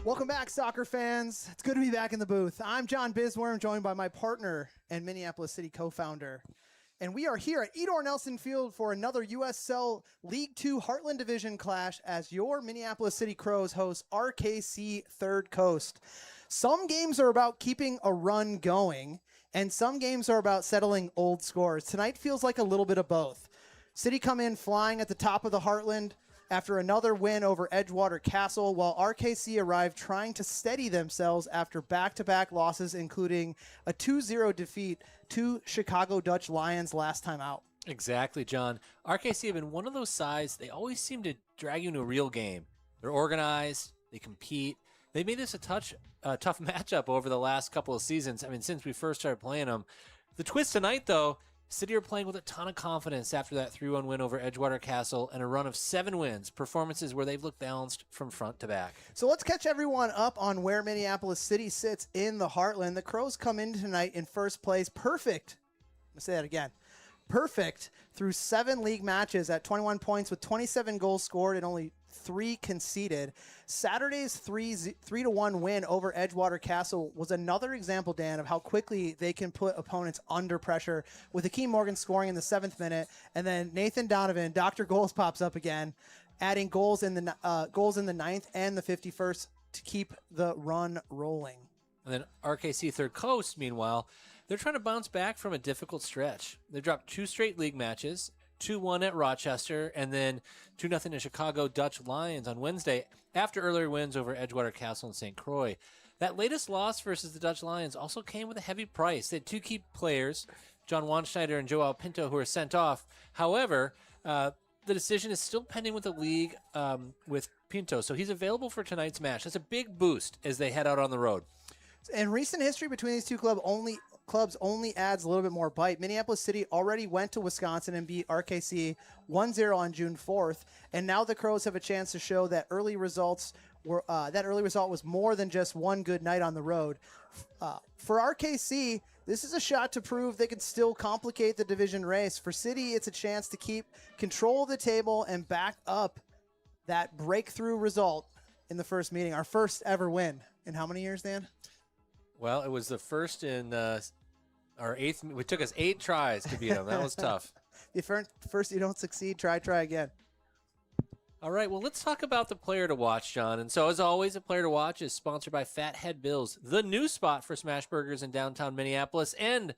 Welcome back, soccer fans. It's good to be back in the booth. I'm John Bisworm, joined by my partner and Minneapolis City co-founder. And we are here at Edor Nelson Field for another USL League Two Heartland Division clash as your Minneapolis City Crows host RKC Third Coast. Some games are about keeping a run going, and some games are about settling old scores. Tonight feels like a little bit of both. City come in flying at the top of the Heartland after another win over Edgewater Castle, while RKC arrived trying to steady themselves after back-to-back losses, including a 2-0 defeat to Chicago Dutch Lions last time out. Exactly, John. RKC have been one of those sides, they always seem to drag you into a real game. They're organized, they compete. They made this a tough matchup over the last couple of seasons. I mean, since we first started playing them. The twist tonight, though, City are playing with a ton of confidence after that 3-1 win over Edgewater Castle and a run of 7 wins, performances where they've looked balanced from front to back. So let's catch everyone up on where Minneapolis City sits in the Heartland. The Crows come in tonight in first place. Perfect. I'm going to say that again. Perfect through 7 league matches at 21 points with 27 goals scored and only 3 conceded. Saturday's 3-1 win over Edgewater Castle was another example, Dan, of how quickly they can put opponents under pressure, with Akeem Morgan scoring in the 7th minute, and then Nathan Donovan, Dr. Goals, pops up again, adding goals in the 9th and the 51st to keep the run rolling. And then RKC Third Coast, meanwhile, they're trying to bounce back from a difficult stretch. They dropped 2 straight league matches, 2-1 at Rochester, and then 2-0 to Chicago Dutch Lions on Wednesday after earlier wins over Edgewater Castle and St. Croix. That latest loss versus the Dutch Lions also came with a heavy price. They had 2 key players, John Wanschneider and Joao Pinto, who were sent off. However, the decision is still pending with the league with Pinto, so he's available for tonight's match. That's a big boost as they head out on the road. And recent history between these two clubs only adds a little bit more bite. Minneapolis City already went to Wisconsin and beat RKC 1-0 on June 4th, and now the Crows have a chance to show that early result was more than just one good night on the road. For RKC, this is a shot to prove they can still complicate the division race. For City, it's a chance to keep control of the table and back up that breakthrough result in the first meeting. Our first ever win in how many years, Dan? Well, it was the first in our 8th. It took us 8 tries to beat them. That was tough. First you don't succeed, try again. All right, well, let's talk about the player to watch, John. And so, as always, a player to watch is sponsored by Fathead Bills, the new spot for smash burgers in downtown Minneapolis. And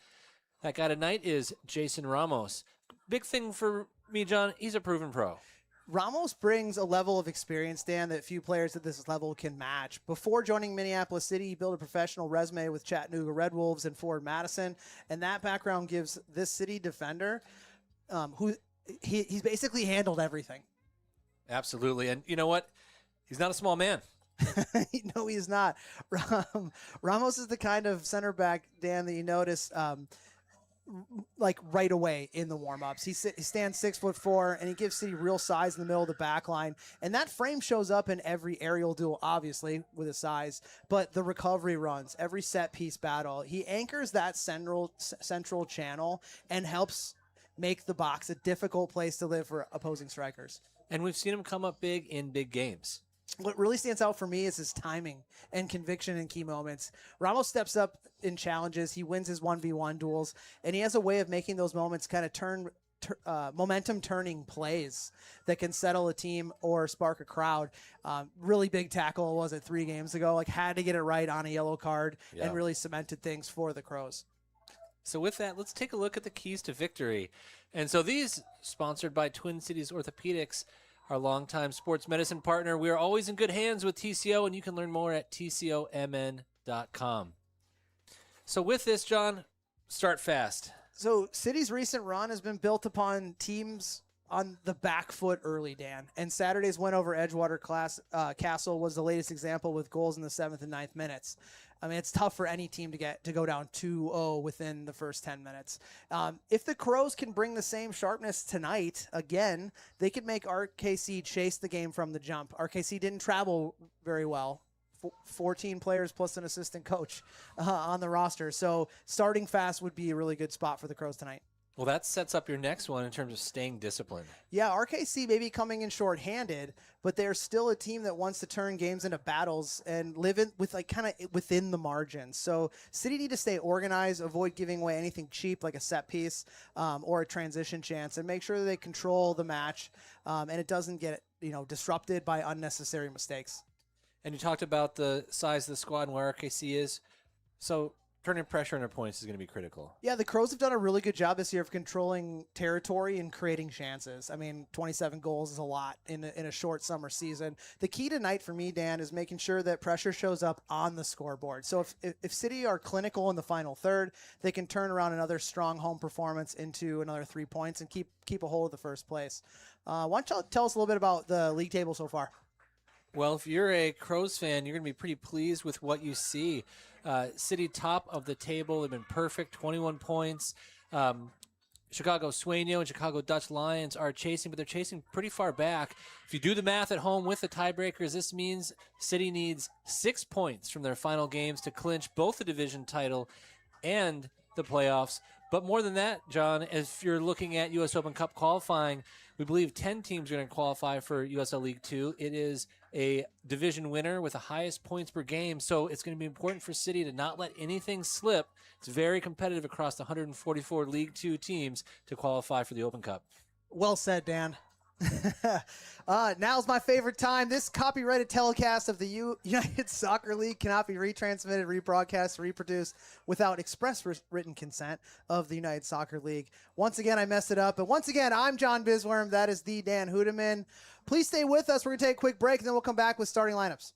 that guy tonight is Jason Ramos. Big thing for me, John, he's a proven pro. Ramos brings a level of experience, Dan, that few players at this level can match. Before joining Minneapolis City, he built a professional resume with Chattanooga Red Wolves and Ford Madison, and that background gives this City defender, he's basically handled everything. Absolutely, and you know what? He's not a small man. No, he's not. Ramos is the kind of center back, Dan, that you notice like right away in the warm-ups. He stands 6'4", and he gives City real size in the middle of the back line. And that frame shows up in every aerial duel, obviously, with his size, but the recovery runs, every set-piece battle. He anchors that central channel and helps make the box a difficult place to live for opposing strikers. And we've seen him come up big in big games. What really stands out for me is his timing and conviction in key moments. Ramos steps up in challenges. He wins his 1v1 duels, and he has a way of making those moments kind of momentum-turning plays that can settle a team or spark a crowd. Really big tackle, was it 3 games ago? Had to get it right on a yellow card and really cemented things for the Crows. So with that, let's take a look at the keys to victory. And so these, sponsored by Twin Cities Orthopedics, our longtime sports medicine partner. We are always in good hands with TCO, and you can learn more at tcomn.com. So with this, John, start fast. So City's recent run has been built upon teams on the back foot early, Dan. And Saturday's win over Edgewater Castle was the latest example with goals in the 7th and 9th minutes. I mean, it's tough for any team to go down 2-0 within the first 10 minutes. If the Crows can bring the same sharpness tonight, again, they could make RKC chase the game from the jump. RKC didn't travel very well. 14 players plus an assistant coach on the roster. So starting fast would be a really good spot for the Crows tonight. Well, that sets up your next one in terms of staying disciplined. Yeah, RKC may be coming in shorthanded, but they're still a team that wants to turn games into battles and live in with kind of within the margins. So City need to stay organized, avoid giving away anything cheap like a set piece or a transition chance, and make sure that they control the match and it doesn't get disrupted by unnecessary mistakes. And you talked about the size of the squad and where RKC is. So turning pressure under points is going to be critical. Yeah, the Crows have done a really good job this year of controlling territory and creating chances. I mean, 27 goals is a lot in a short summer season. The key tonight for me, Dan, is making sure that pressure shows up on the scoreboard. So if City are clinical in the final third, they can turn around another strong home performance into another 3 points and keep a hold of the first place. Why don't you tell us a little bit about the league table so far? Well, if you're a Crows fan, you're going to be pretty pleased with what you see. City top of the table. They've been perfect, 21 points. Chicago Sueño and Chicago Dutch Lions are chasing, but they're chasing pretty far back. If you do the math at home with the tiebreakers, this means City needs 6 points from their final games to clinch both the division title and the playoffs. But more than that, John, if you're looking at U.S. Open Cup qualifying, we believe 10 teams are going to qualify for USL League Two. It is a division winner with the highest points per game, so it's going to be important for City to not let anything slip. It's very competitive across the 144 League Two teams to qualify for the Open Cup. Well said, Dan. Now's my favorite time. This copyrighted telecast of the United Soccer League cannot be retransmitted, rebroadcast, reproduced without express written consent of the United Soccer League. Once again, I messed it up. But once again, I'm John Bisworm. That is the Dan Hudeman. Please stay with us. We're going to take a quick break, and then we'll come back with starting lineups.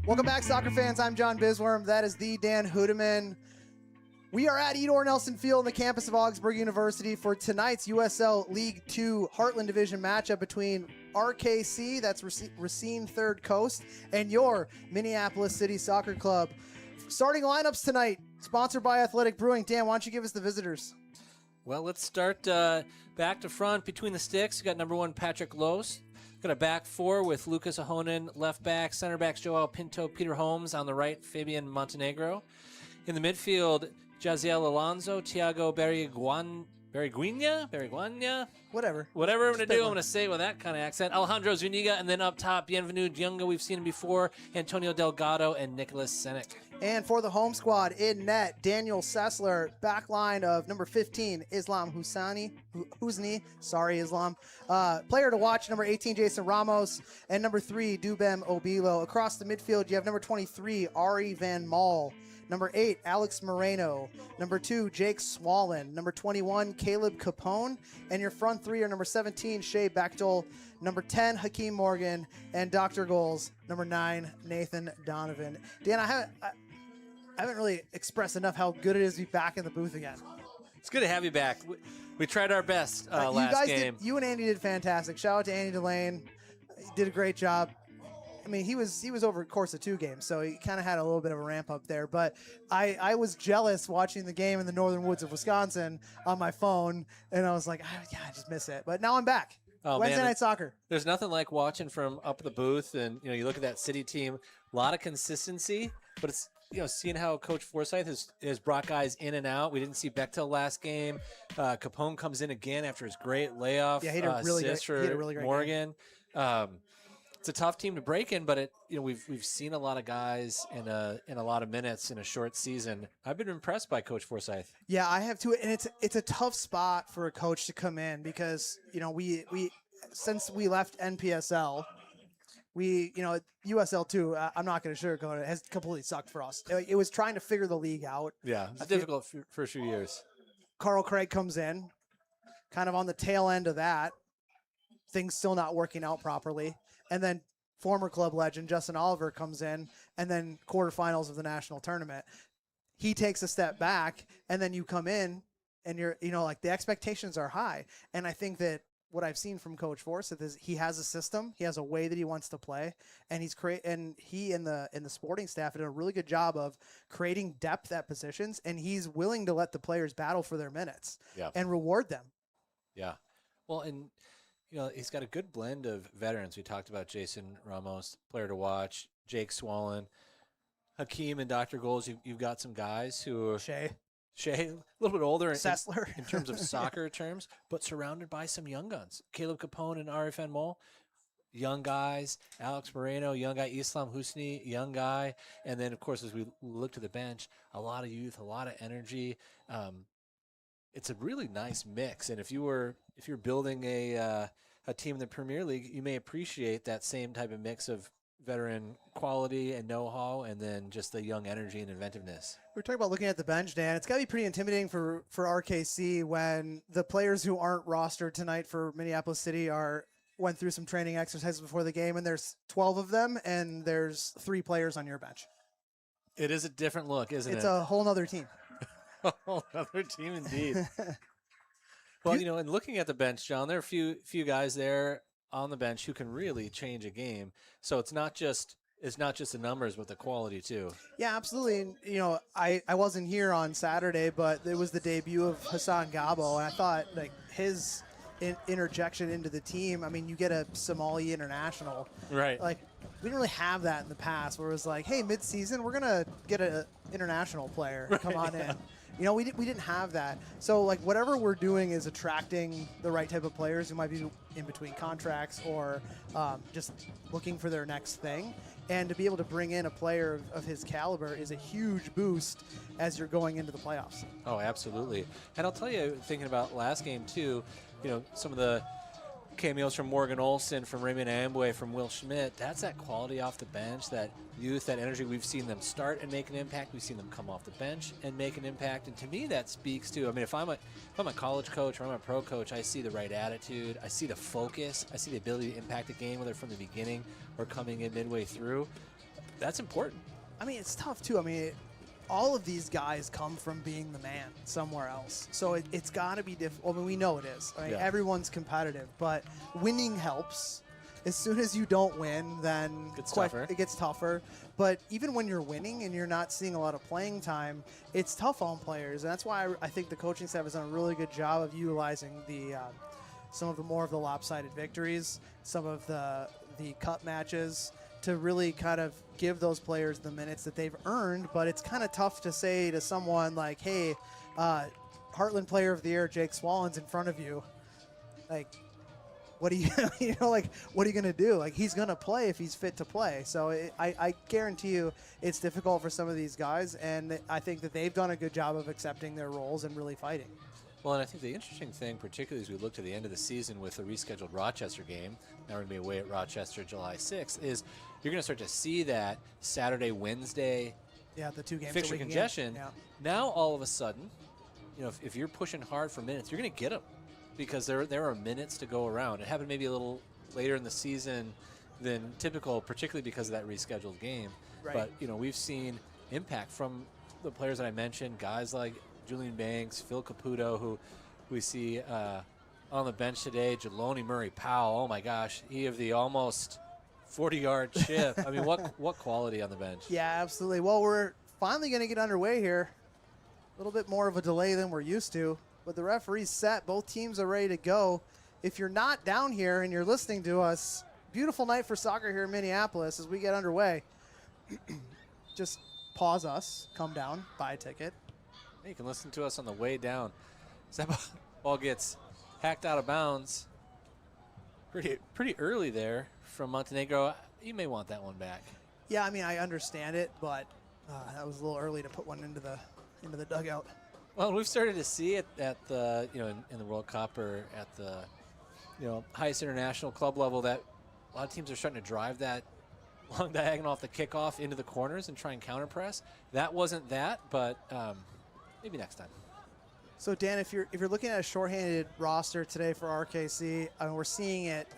Welcome back, soccer fans. I'm John Bisworm. That is the Dan Hudeman. We are at Edor Nelson Field on the campus of Augsburg University for tonight's USL League Two Heartland Division matchup between RKC, that's Racine Third Coast, and your Minneapolis City Soccer Club. Starting lineups tonight, sponsored by Athletic Brewing. Dan, why don't you give us the visitors? Well, let's start back to front between the sticks. You got number 1, Patrick Los. Got a back 4 with Lucas Ahonen, left back. Center backs Joel Pinto, Peter Holmes. On the right, Fabian Montenegro. In the midfield, Jaziel Alonso, Thiago Beriguina? Whatever I'm going to do, I'm going to say it with that kind of accent. Alejandro Zuniga, and then up top, Bienvenu Junga, we've seen him before, Antonio Delgado, and Nicholas Senek. And for the home squad, in net, Daniel Sessler, back line of number 15, Islam Husni. Sorry, Islam. Player to watch, number 18, Jason Ramos, and number 3, Dubem Obilo. Across the midfield, you have number 23, Ari Van Maal. Number 8, Alex Moreno. Number 2, Jake Swallen. Number 21, Caleb Capone. And your front 3 are number 17, Shea Bechtel. Number 10, Hakeem Morgan. And Dr. Goals, number 9, Nathan Donovan. Dan, I haven't really expressed enough how good it is to be back in the booth again. It's good to have you back. We tried our best last game. You and Andy did fantastic. Shout out to Andy Delane. He did a great job. I mean, he was over the course of 2 games, so he kind of had a little bit of a ramp up there. But I was jealous watching the game in the northern woods of Wisconsin on my phone, and I was like, I just miss it. But now I'm back. Wednesday night soccer. There's nothing like watching from up the booth, and you look at that city team. A lot of consistency, but it's seeing how Coach Forsyth has brought guys in and out. We didn't see Bechtel last game. Capone comes in again after his great layoff. Yeah, he had a really great Morgan. It's a tough team to break in, but we've seen a lot of guys in a lot of minutes in a short season. I've been impressed by Coach Forsyth. Yeah, I have too, and it's a tough spot for a coach to come in because we since we left NPSL, USL too. I'm not going to sugarcoat it. Has completely sucked for us. It was trying to figure the league out. Yeah, it's difficult for a few years. Carl Craig comes in, kind of on the tail end of that. Things still not working out properly. And then former club legend Justin Oliver comes in, and then quarterfinals of the national tournament. He takes a step back, and then you come in, and you're, the expectations are high. And I think that what I've seen from Coach Forsyth is he has a system, he has a way that he wants to play, and he and the sporting staff did a really good job of creating depth at positions, and he's willing to let the players battle for their minutes and reward them. Yeah, well, and he's got a good blend of veterans. We talked about Jason Ramos, player to watch, Jake Swallen, Hakeem, and Dr. Goals. You've got some guys who are Shea, a little bit older in terms of soccer terms, but surrounded by some young guns. Caleb Capone and Ari Van Maal, young guys. Alex Moreno, young guy. Islam Husni, young guy. And then, of course, as we look to the bench, a lot of youth, a lot of energy. It's a really nice mix. And if you're building a team in the Premier League, you may appreciate that same type of mix of veteran quality and know-how, and then just the young energy and inventiveness. We're talking about looking at the bench, Dan. It's got to be pretty intimidating for RKC when the players who aren't rostered tonight for Minneapolis City went through some training exercises before the game, and there's 12 of them, and there's 3 players on your bench. It is a different look, isn't it? It's a whole nother team. A whole other team indeed. Well, and looking at the bench, John, there are a few guys there on the bench who can really change a game. So it's not just the numbers, but the quality too. Yeah, absolutely. And, I wasn't here on Saturday, but it was the debut of Hassan Gabo, and I thought his interjection into the team. I mean, you get a Somali international, right? We didn't really have that in the past, where it was like, hey, mid-season, we're gonna get an international player. Come on in. We didn't have that. So, whatever we're doing is attracting the right type of players who might be in between contracts or just looking for their next thing. And to be able to bring in a player of his caliber is a huge boost as you're going into the playoffs. Oh, absolutely. And I'll tell you, thinking about last game too, some of the cameos from Morgan Olson, from Raymond Amway, from Will Schmidt, that's that quality off the bench, that youth, that energy. We've seen them start and make an impact. We've seen them come off the bench and make an impact. And to me, that speaks to, if I'm a college coach or I'm a pro coach, I see the right attitude. I see the focus. I see the ability to impact a game, whether from the beginning or coming in midway through. That's important. It's tough too. All of these guys come from being the man somewhere else. So it's got to be difficult. We know it is. Everyone's competitive, but winning helps. as soon as you don't win, then It gets tougher. But even when you're winning and you're not seeing a lot of playing time, it's tough on players. And that's why I think the coaching staff has done a really good job of utilizing some of the more of the lopsided victories, some of the cup matches, to really kind of give those players the minutes that they've earned. But it's kind of tough to say to someone like, hey, Heartland Player of the Year Jake Swallen's in front of you. Like, what are you, what are you going to do? Like, he's going to play if he's fit to play. So I guarantee you it's difficult for some of these guys, and I think that they've done a good job of accepting their roles and really fighting. Well, and I think the interesting thing, particularly as we look to the end of the season with the rescheduled Rochester game, now we're going to be away at Rochester July 6th, is you're going to start to see that Saturday, Wednesday the 2 games fixture congestion. Yeah. Now, all of a sudden, if you're pushing hard for minutes, you're going to get them because there are minutes to go around. It happened maybe a little later in the season than typical, particularly because of that rescheduled game. Right. But, we've seen impact from the players that I mentioned, guys like Julian Banks, Phil Caputo, who we see on the bench today, Jeloni Murray-Powell. Oh, my gosh. He of the almost 40-yard chip. I mean, what quality on the bench? Yeah, absolutely. Well, we're finally going to get underway here. A little bit more of a delay than we're used to. But the referee's set. Both teams are ready to go. If you're not down here and you're listening to us, beautiful night for soccer here in Minneapolis as we get underway. Just pause us, come down, buy a ticket. You can listen to us on the way down. As that ball gets hacked out of bounds pretty early there from Montenegro. You may want that one back. Yeah, I mean, I understand it, but that was a little early to put one into the dugout. Well, we've started to see it at the in the World Cup or at the highest international club level that a lot of teams are starting to drive that long diagonal off the kickoff into the corners and try and counter press. That wasn't that, but maybe next time. So Dan, if you're looking at a shorthanded roster today for RKC, I mean, we're seeing it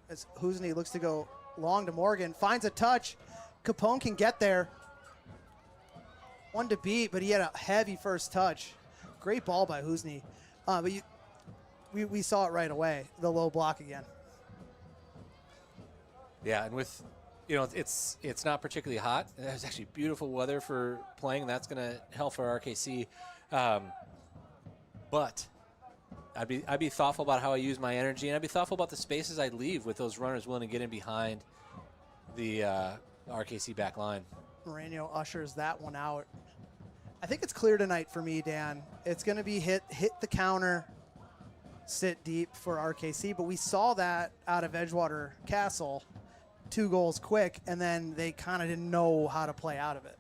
as Husney looks to go long to Morgan, finds a touch. Capone can get there. One to beat, but he had a heavy first touch. Great ball by Husney. But we saw it right away, the low block again. Yeah, and with it's not particularly hot. There's actually beautiful weather for playing, and that's going to help for RKC. But I'd be thoughtful about how I use my energy, and I'd be thoughtful about the spaces I leave with those runners willing to get in behind the RKC back line. Moreno ushers that one out. I think it's clear tonight for me, Dan. It's going to be hit the counter, sit deep for RKC, but we saw that out of Edgewater Castle. 2 goals quick, and then they kind of didn't know how to play out of it.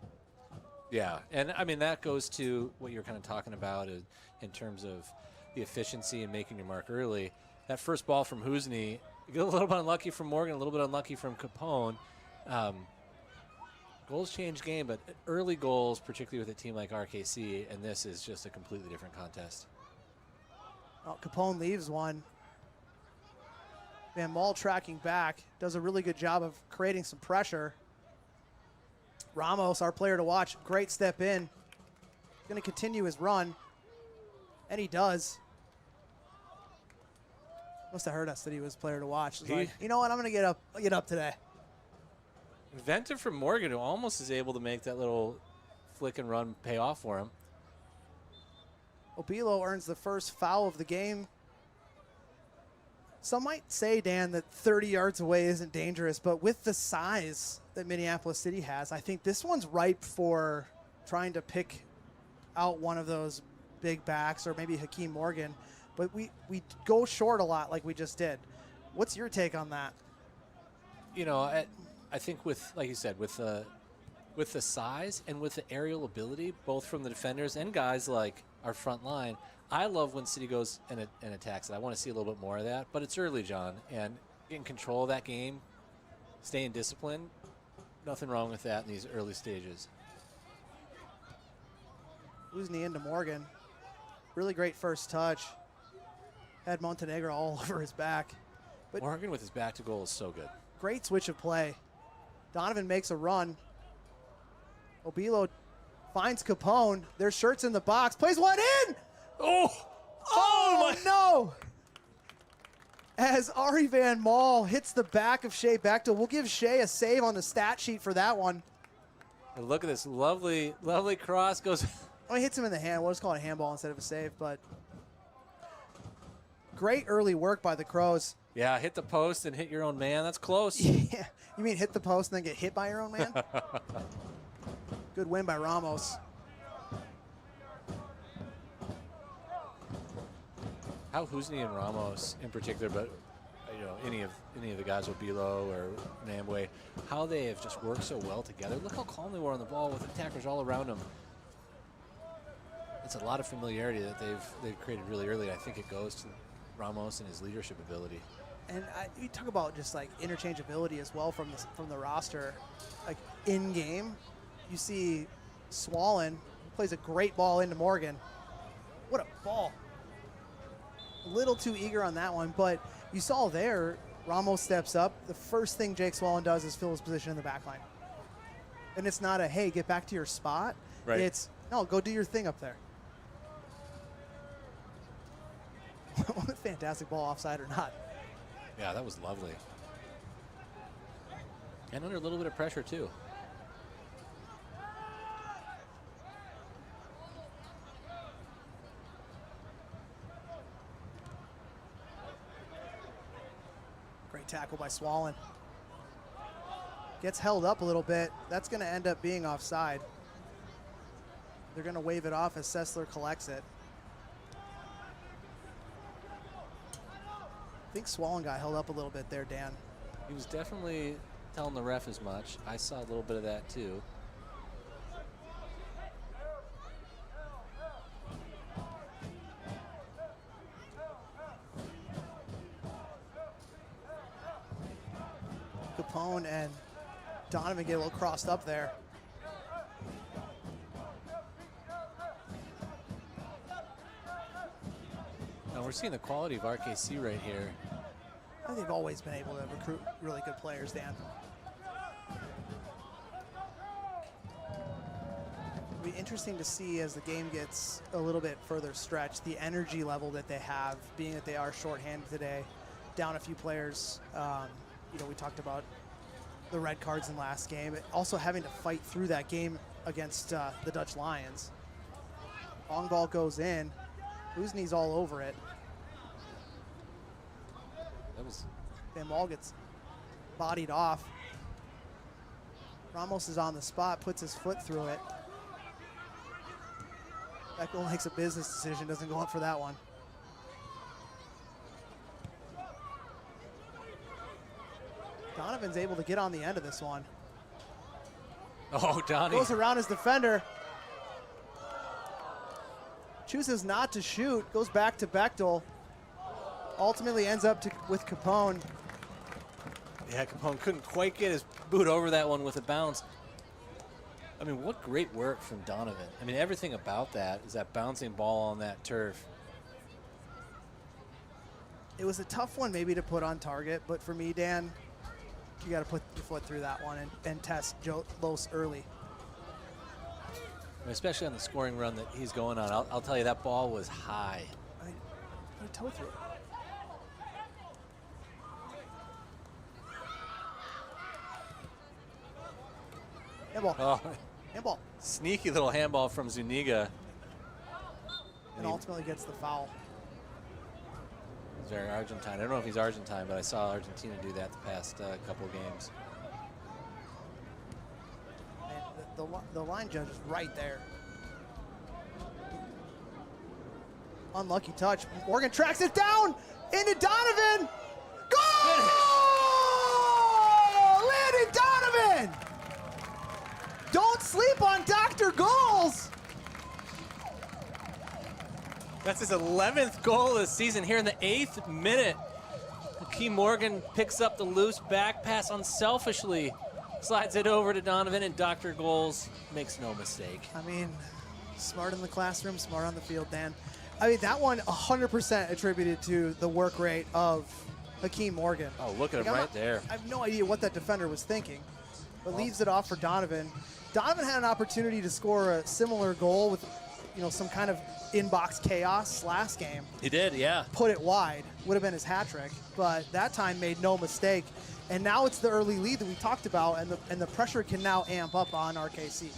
Yeah, and I mean that goes to what you're kind of talking about in terms of the efficiency and making your mark early. That first ball from Husney, you get a little bit unlucky from Morgan, a little bit unlucky from Capone. Goals change game, but early goals, particularly with a team like RKC, and this is just a completely different contest. Well, Capone leaves one. Van Mol tracking back, does a really good job of creating some pressure. Ramos, our player to watch, great step in. Going to continue his run, and he does. Must have heard us that he was player to watch. Like, you know what? I'm going to get up today. Inventive from Morgan, who almost is able to make that little flick and run pay off for him. Obilo earns the first foul of the game. Some might say, Dan, that 30 yards away isn't dangerous, but with the size that Minneapolis City has, I think this one's ripe for trying to pick out one of those big backs or maybe Hakeem Morgan. But we go short a lot like we just did. What's your take on that? I think with, like you said, with the size and with the aerial ability, both from the defenders and guys like our front line, I love when City goes and attacks it. I want to see a little bit more of that, but it's early, John, and getting control of that game, staying disciplined, nothing wrong with that in these early stages. Losing into Morgan. Really great first touch. Had Montenegro all over his back. But Morgan with his back to goal is so good. Great switch of play. Donovan makes a run. Obilo finds Capone. There's shirts in the box. Plays one in! Oh my. No! as Ari Van Maal hits the back of Shea Bechtel. We'll give Shea a save on the stat sheet for that one. And look at this lovely, lovely cross goes. Oh, he hits him in the hand. We'll just call it a handball instead of a save, but great early work by the Crows. Yeah, hit the post and hit your own man. That's close. Yeah. You mean hit the post and then get hit by your own man? Good win by Ramos. How Husni and Ramos in particular, but any of the guys with Bilo or Nambwe, how they have just worked so well together. Look how calm they were on the ball with attackers all around them. It's a lot of familiarity that they've created really early. I think it goes to Ramos and his leadership ability. And you talk about just like interchangeability as well from the roster. Like in game, you see Swallen plays a great ball into Morgan. What a ball! A little too eager on that one, but you saw there, Ramos steps up. The first thing Jake Swallen does is fill his position in the back line. And it's not a, hey, get back to your spot. Right. It's, no, go do your thing up there. What a fantastic ball, offside or not. Yeah, that was lovely. And under a little bit of pressure, too. Great tackle by Swallen. Gets held up a little bit. That's going to end up being offside. They're going to wave it off as Sessler collects it. I think Swallen got held up a little bit there, Dan. He was definitely telling the ref as much. I saw a little bit of that, too. Capone and Donovan get a little crossed up there. Now we're seeing the quality of RKC right here. I think they've always been able to recruit really good players, Dan. It'll be interesting to see as the game gets a little bit further stretched, the energy level that they have, being that they are shorthanded today, down a few players. We talked about the red cards in last game. Also having to fight through that game against the Dutch Lions. Long ball goes in. Husni's all over it. Van Maal gets bodied off. Ramos is on the spot, puts his foot through it. Bechtel makes a business decision, doesn't go up for that one. Donovan's able to get on the end of this one. Oh, Donnie. Goes around his defender. Chooses not to shoot, goes back to Bechtel. Ultimately ends up with Capone. Yeah, Capone couldn't quite get his boot over that one with a bounce. I mean, what great work from Donovan. I mean, everything about that is that bouncing ball on that turf. It was a tough one maybe to put on target, but for me, Dan, you got to put your foot through that one and test Los early. Especially on the scoring run that he's going on. I'll tell you, that ball was high. Put a toe through it. Handball. Oh, Handball. sneaky little handball from Zuniga. And ultimately gets the foul. He's very Argentine. I don't know if he's Argentine, but I saw Argentina do that the past couple games. And the line judge is right there. Unlucky touch. Morgan tracks it down into Donovan. Goal! Landon Donovan! Don't sleep on Dr. Goals. That's his 11th goal of the season here in the 8th minute. Key Morgan picks up the loose back pass unselfishly, slides it over to Donovan, and Dr. Goals makes no mistake. I mean, smart in the classroom, smart on the field, Dan. I mean, that one 100% attributed to the work rate of Hakeem Morgan. Oh, look at him right there. I have no idea what that defender was thinking, but leaves it off for Donovan. Donovan had an opportunity to score a similar goal with some kind of inbox chaos last game. He did, yeah. Put it wide. Would have been his hat trick, but that time made no mistake. And now it's the early lead that we talked about, and the pressure can now amp up on RKC.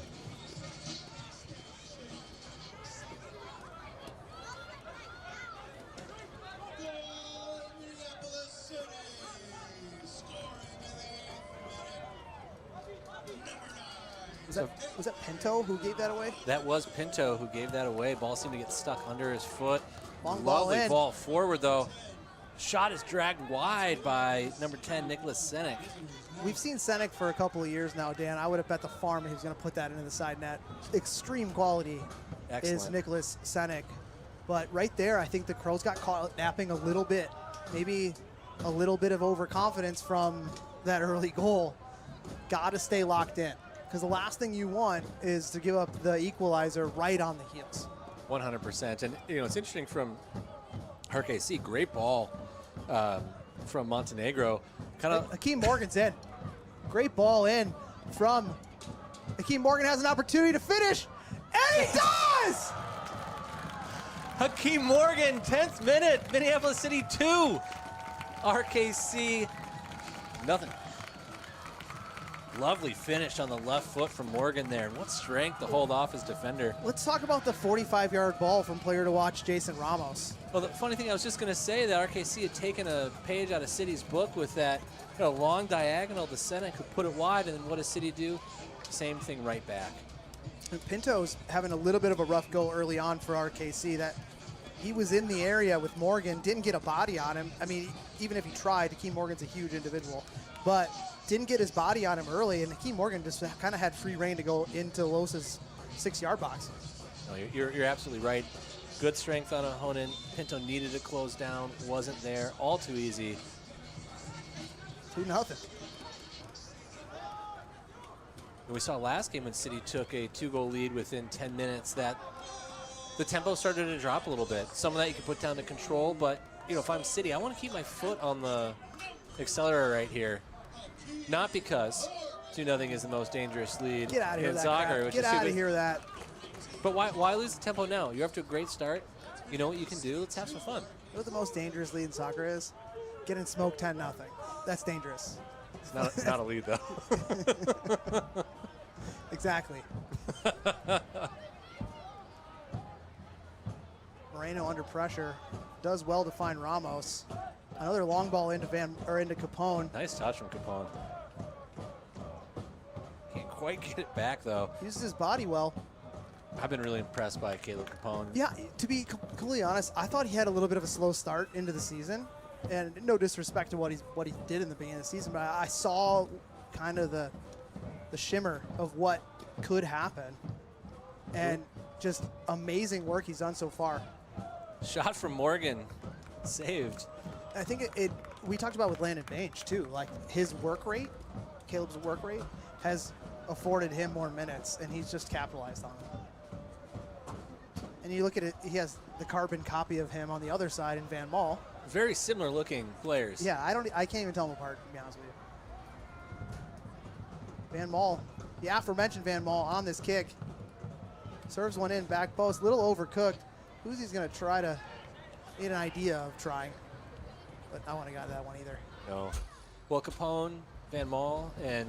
Was that Pinto who gave that away? That was Pinto who gave that away. Ball seemed to get stuck under his foot. Long ball Lovely in. ball forward, though. Shot is dragged wide by number 10, Nicholas Senek. We've seen Senek for a couple of years now, Dan. I would have bet the farm he was going to put that into the side net. Extreme quality is Nicholas Senek. But right there, I think the Crows got caught napping a little bit. Maybe a little bit of overconfidence from that early goal. Got to stay locked in, because the last thing you want is to give up the equalizer right on the heels. 100%. And, it's interesting from RKC, great ball from Montenegro. Hakeem Morgan's in. Great ball in from Hakeem Morgan. Has an opportunity to finish, and he does! Hakeem Morgan, 10th minute, Minneapolis City 2, RKC nothing. Lovely finish on the left foot from Morgan there. And what strength to hold off his defender. Let's talk about the 45-yard ball from player to watch Jason Ramos. Well, the funny thing, I was just going to say that RKC had taken a page out of City's book with that long diagonal to Senek, who put it wide, and then what does City do? Same thing right back. And Pinto's having a little bit of a rough go early on for RKC. That he was in the area with Morgan, didn't get a body on him. I mean, even if he tried, Hakeem Morgan's a huge individual, but didn't get his body on him early, and Hakeem Morgan just kind of had free reign to go into Los's 6-yard box. No, you're absolutely right. Good strength on Ahonen. Pinto needed to close down, wasn't there. All too easy. 2-0. And we saw last game when City took a 2-goal lead within 10 minutes that the tempo started to drop a little bit. Some of that you can put down to control, but if I'm City, I want to keep my foot on the accelerator right here. Not because 2-0 is the most dangerous lead Get out of here, in soccer. Get out of here, that. But why lose the tempo now? You're off to a great start. You know what you can do. Let's have some fun. You know what the most dangerous lead in soccer is? Getting smoked 10-0. That's dangerous. It's not a lead, though. Exactly. Moreno under pressure. Does well to find Ramos. Another long ball into Capone. Nice touch from Capone. Can't quite get it back, though. Uses his body well. I've been really impressed by Caleb Capone. Yeah, to be completely honest, I thought he had a little bit of a slow start into the season. And no disrespect to what he did in the beginning of the season, but I saw kind of the shimmer of what could happen. And just amazing work he's done so far. Shot from Morgan. Saved. I think we talked about with Landon Bange too, like his work rate, Caleb's work rate has afforded him more minutes, and he's just capitalized on it. And you look at it, he has the carbon copy of him on the other side in Van Mall. Very similar looking players. Yeah, I can't even tell them apart, to be honest with you. Van Mall, the aforementioned Van Mall on this kick. Serves one in, back post, little overcooked. Uzi's gonna try to get an idea of trying. But I wouldn't have got that one either. No. Well, Capone, Van Mall, and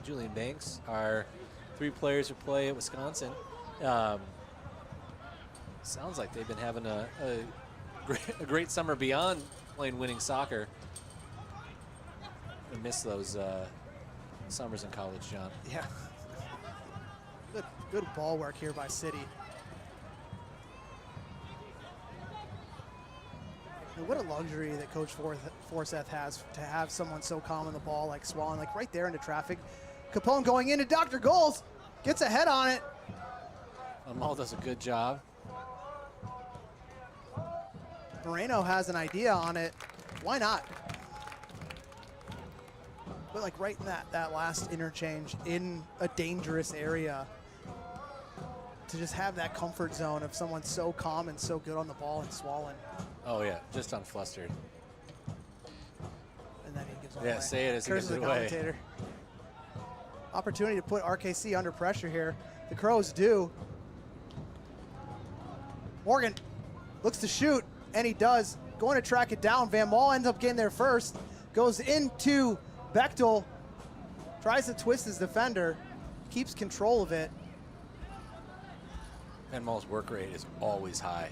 Julian Banks are 3 players who play at Wisconsin. Sounds like they've been having a great summer beyond playing winning soccer. I miss those summers in college, John. Yeah. Good ball work here by City. And what a luxury that Coach Forsyth has to have someone so calm on the ball like Swallen, like right there into traffic. Capone going into Dr. Goals, gets a head on it. Amal does a good job. Moreno has an idea on it. Why not? But like right in that last interchange in a dangerous area, to just have that comfort zone of someone so calm and so good on the ball and Swallen. Oh yeah, just unflustered. And then he gives one Yeah, away. say it as he gives it away. Commentator. Opportunity to put RKC under pressure here. The Crows do. Morgan looks to shoot, and he does. Going to track it down. Van Mol ends up getting there first. Goes into Bechtel. Tries to twist his defender. Keeps control of it. Van Mol's work rate is always high.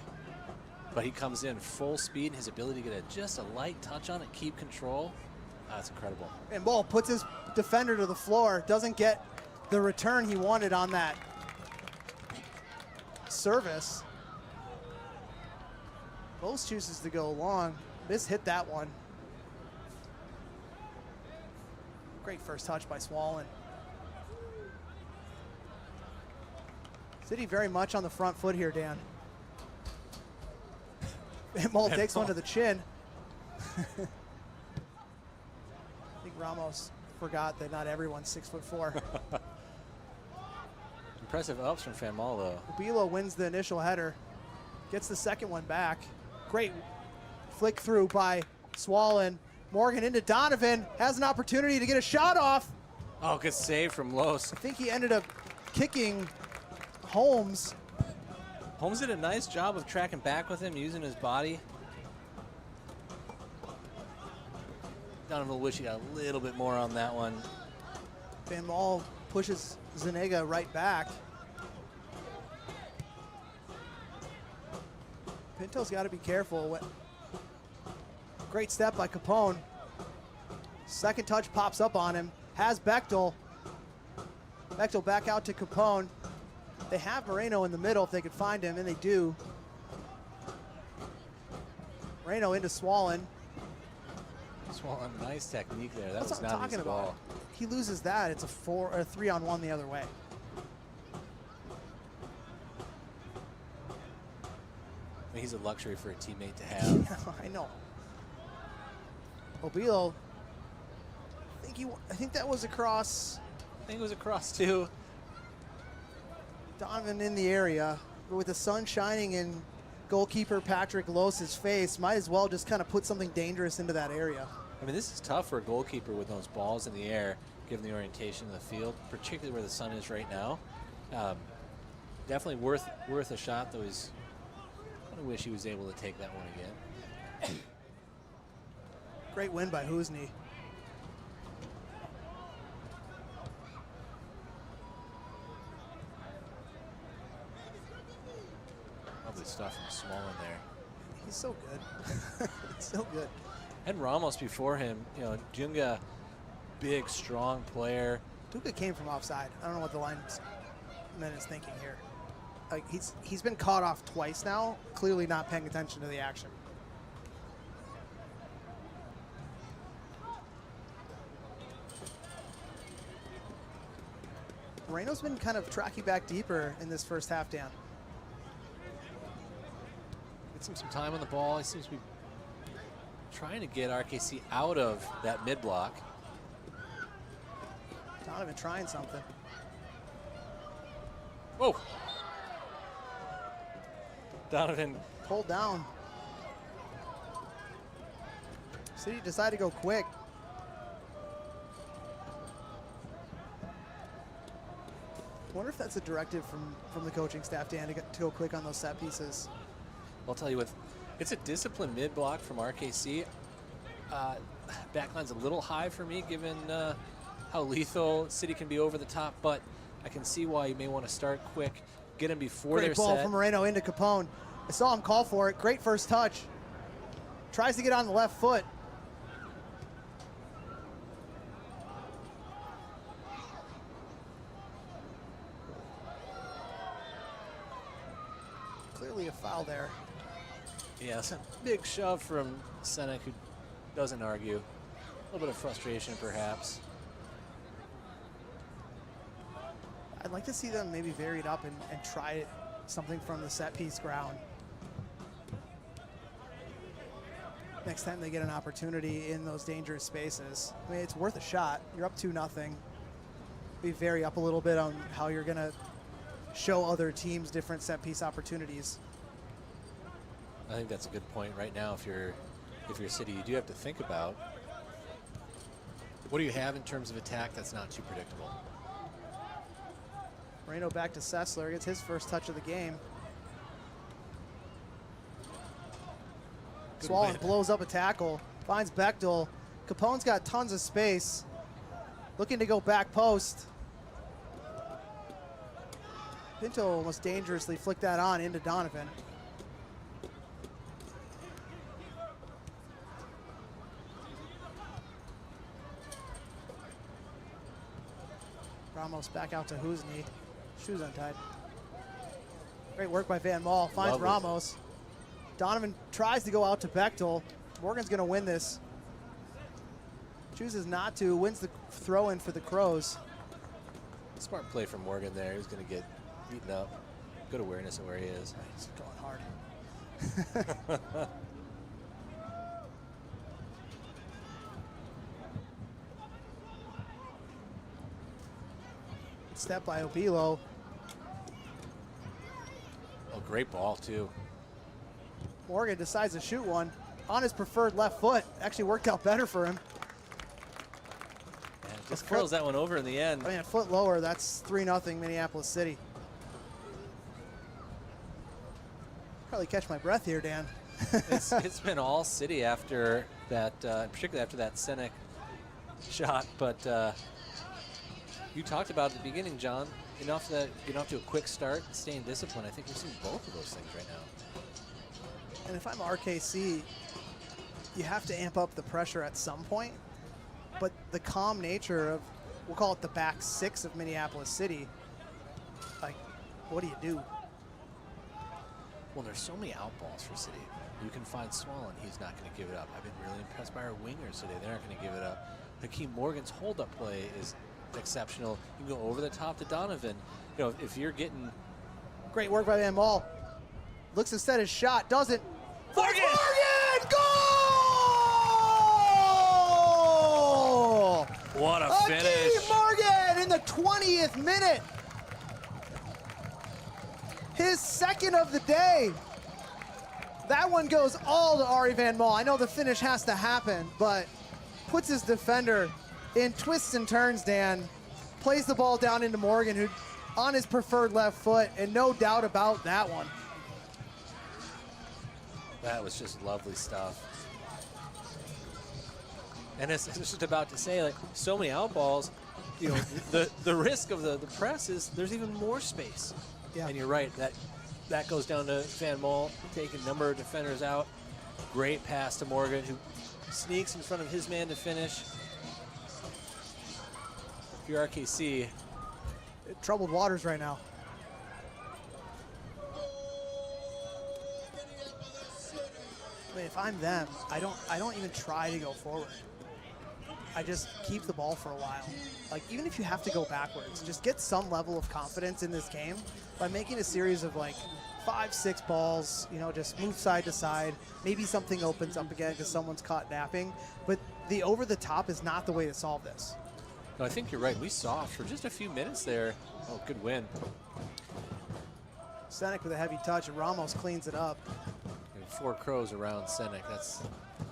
But he comes in full speed, and his ability to get just a light touch on it, keep control. That's incredible. Van Mol puts his defender to the floor. Doesn't get the return he wanted on that service. Bose chooses to go long. Miss hit that one. Great first touch by Swollen. City very much on the front foot here, Dan. Van Mol takes one to the chin. I think Ramos forgot that not everyone's 6'4". Impressive ups from Van Mol, though. Bilo wins the initial header. Gets the second one back. Great flick through by Swollen. Morgan into Donovan. Has an opportunity to get a shot off. Oh, good save from Los. I think he ended up kicking Holmes. Holmes did a nice job of tracking back with him, using his body. Donovan will wish he got a little bit more on that one. Van Mol pushes Zuniga right back. Pinto's got to be careful. Great step by Capone. Second touch pops up on him. Has Bechtel. Bechtel back out to Capone. They have Moreno in the middle if they could find him, and they do. Moreno into Swollen. Swollen, nice technique there. That That's was what I'm not his talking ball. about. He loses that. It's a 3-on-1 the other way. I mean, he's a luxury for a teammate to have. I know. Obilo, I think that was across. I think it was across too. Donovan in the area, but with the sun shining in goalkeeper Patrick Los's face, might as well just kind of put something dangerous into that area. I mean, this is tough for a goalkeeper with those balls in the air, given the orientation of the field, particularly where the sun is right now. Definitely worth a shot, though. I wish he was able to take that one again. Great win by Husny. Lovely stuff from Swollen there. He's so good. So good. And Ramos before him, Junga, big, strong player. Duca came from offside. I don't know what the lineman is thinking here. He's been caught off twice now, clearly not paying attention to the action. Moreno's been kind of tracking back deeper in this first half, Dan. Gets him some time on the ball. He seems to be trying to get RKC out of that mid block. Donovan trying something. Whoa. Donovan Pulled down. City decided to go quick. Wonder if that's a directive from the coaching staff, Dan, to go quick on those set pieces. I'll tell you what, it's a disciplined mid block from RKC. Backline's a little high for me, given how lethal City can be over the top, but I can see why you may want to start quick, get him before they're Great ball set. from Moreno into Capone. I saw him call for it. Great first touch. Tries to get on the left foot. Clearly a foul there. Yeah, it's a big shove from Senek, who doesn't argue. A little bit of frustration, perhaps. I'd like to see them maybe vary it up and try something from the set piece ground. Next time they get an opportunity in those dangerous spaces. I mean, it's worth a shot. You're up 2-0. Maybe vary up a little bit on how you're gonna show other teams different set piece opportunities. I think that's a good point right now. If you're City, you do have to think about what do you have in terms of attack that's not too predictable. Moreno back to Sessler, gets his first touch of the game. Swallen win. blows up a tackle, finds Bechtel. Capone's got tons of space. Looking to go back post. Pinto almost dangerously flicked that on into Donovan. Ramos back out to Husney. Shoes untied. Great work by Van Maal. Finds Lovely. Ramos. Donovan tries to go out to Bechtel. Morgan's going to win this. Chooses not to. Wins the throw in for the Crows. Smart play from Morgan there. He's going to get beaten up. Good awareness of where he is. He's going hard. Step by Obilo. Oh, great ball, too. Morgan decides to shoot one on his preferred left foot. Actually worked out better for him. Yeah, just curls that one over in the end. I mean, a foot lower, that's 3-0 Minneapolis City. Probably catch my breath here, Dan. It's been all city after that, particularly after that Senek shot. But you talked about at the beginning, John, getting off to a quick start, staying disciplined. I think we're seeing both of those things right now. And if I'm RKC, you have to amp up the pressure at some point. But the calm nature of, we'll call it the back six of Minneapolis City, like, what do you do? Well, there's so many outballs for City. You can find Swallen. He's not going to give it up. I've been really impressed by our wingers today. They're not going to give it up. Hakeem Morgan's hold-up play is exceptional. You can go over the top to Donovan. You know, if you're getting... Great work by Van Maal. Looks to set his shot, doesn't. Morgan! Morgan! Goal! What a Hakeem finish. Morgan in the 20th minute. His second of the day. That one goes all to Ari Van Maal. I know the finish has to happen, but puts his defender in twists and turns, Dan. Plays the ball down into Morgan, who on his preferred left foot, and no doubt about that one. That was just lovely stuff. And it's just about to say, like, so many outballs, you know, the risk of the press is there's even more space. Yeah. And you're right, that goes down to Van Maal, taking a number of defenders out. Great pass to Morgan, who sneaks in front of his man to finish. If you're RKC, Troubled waters right now. I mean, if I'm them, I don't even try to go forward. I just keep the ball for a while. Like, even if you have to go backwards, just get some level of confidence in this game by making a series of like 5-6 balls, you know, just move side to side. Maybe something opens up again because someone's caught napping, but the over the top is not the way to solve this. no, I think you're right. We saw for just a few minutes there. Oh, good win. Senek with a heavy touch, and Ramos cleans it up. And 4 Crows around Senek. That's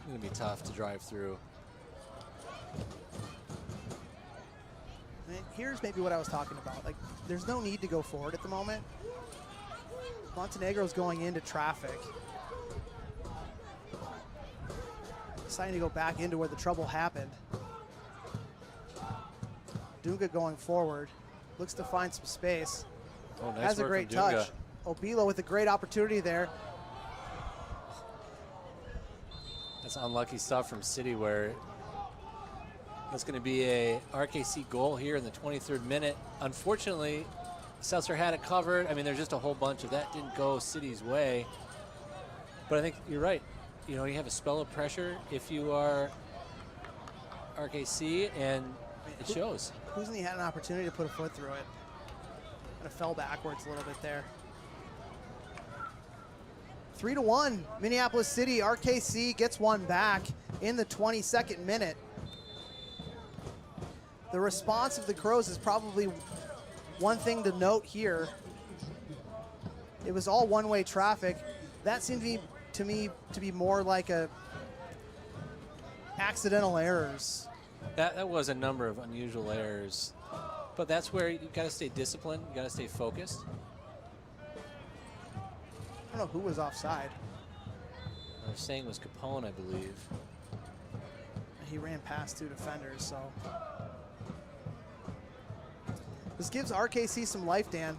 going to be tough to drive through. And here's maybe what I was talking about. Like, there's no need to go forward at the moment. Montenegro's going into traffic. Deciding to go back into where the trouble happened. Dunga going forward. Looks to find some space. Oh, nice Has a work great from Dunga. touch. Obilo with a great opportunity there. That's unlucky stuff from City, where that's going to be a RKC goal here in the 23rd minute. Unfortunately, Seltzer had it covered. I mean, there's just a whole bunch of that didn't go City's way. But I think you're right. You know, you have a spell of pressure if you are RKC, and it shows. Husney had an opportunity to put a foot through it. Kind of fell backwards a little bit there. 3-1, Minneapolis City. RKC gets one back in the 22nd minute. The response of the Crows is probably one thing to note here. It was all one-way traffic. That seemed to me to be more like a accidental errors. That was a number of unusual errors. But that's where you got to stay disciplined. You got to stay focused. I don't know who was offside. They're saying it was Capone, I believe. He ran past 2 defenders, so. This gives RKC some life, Dan.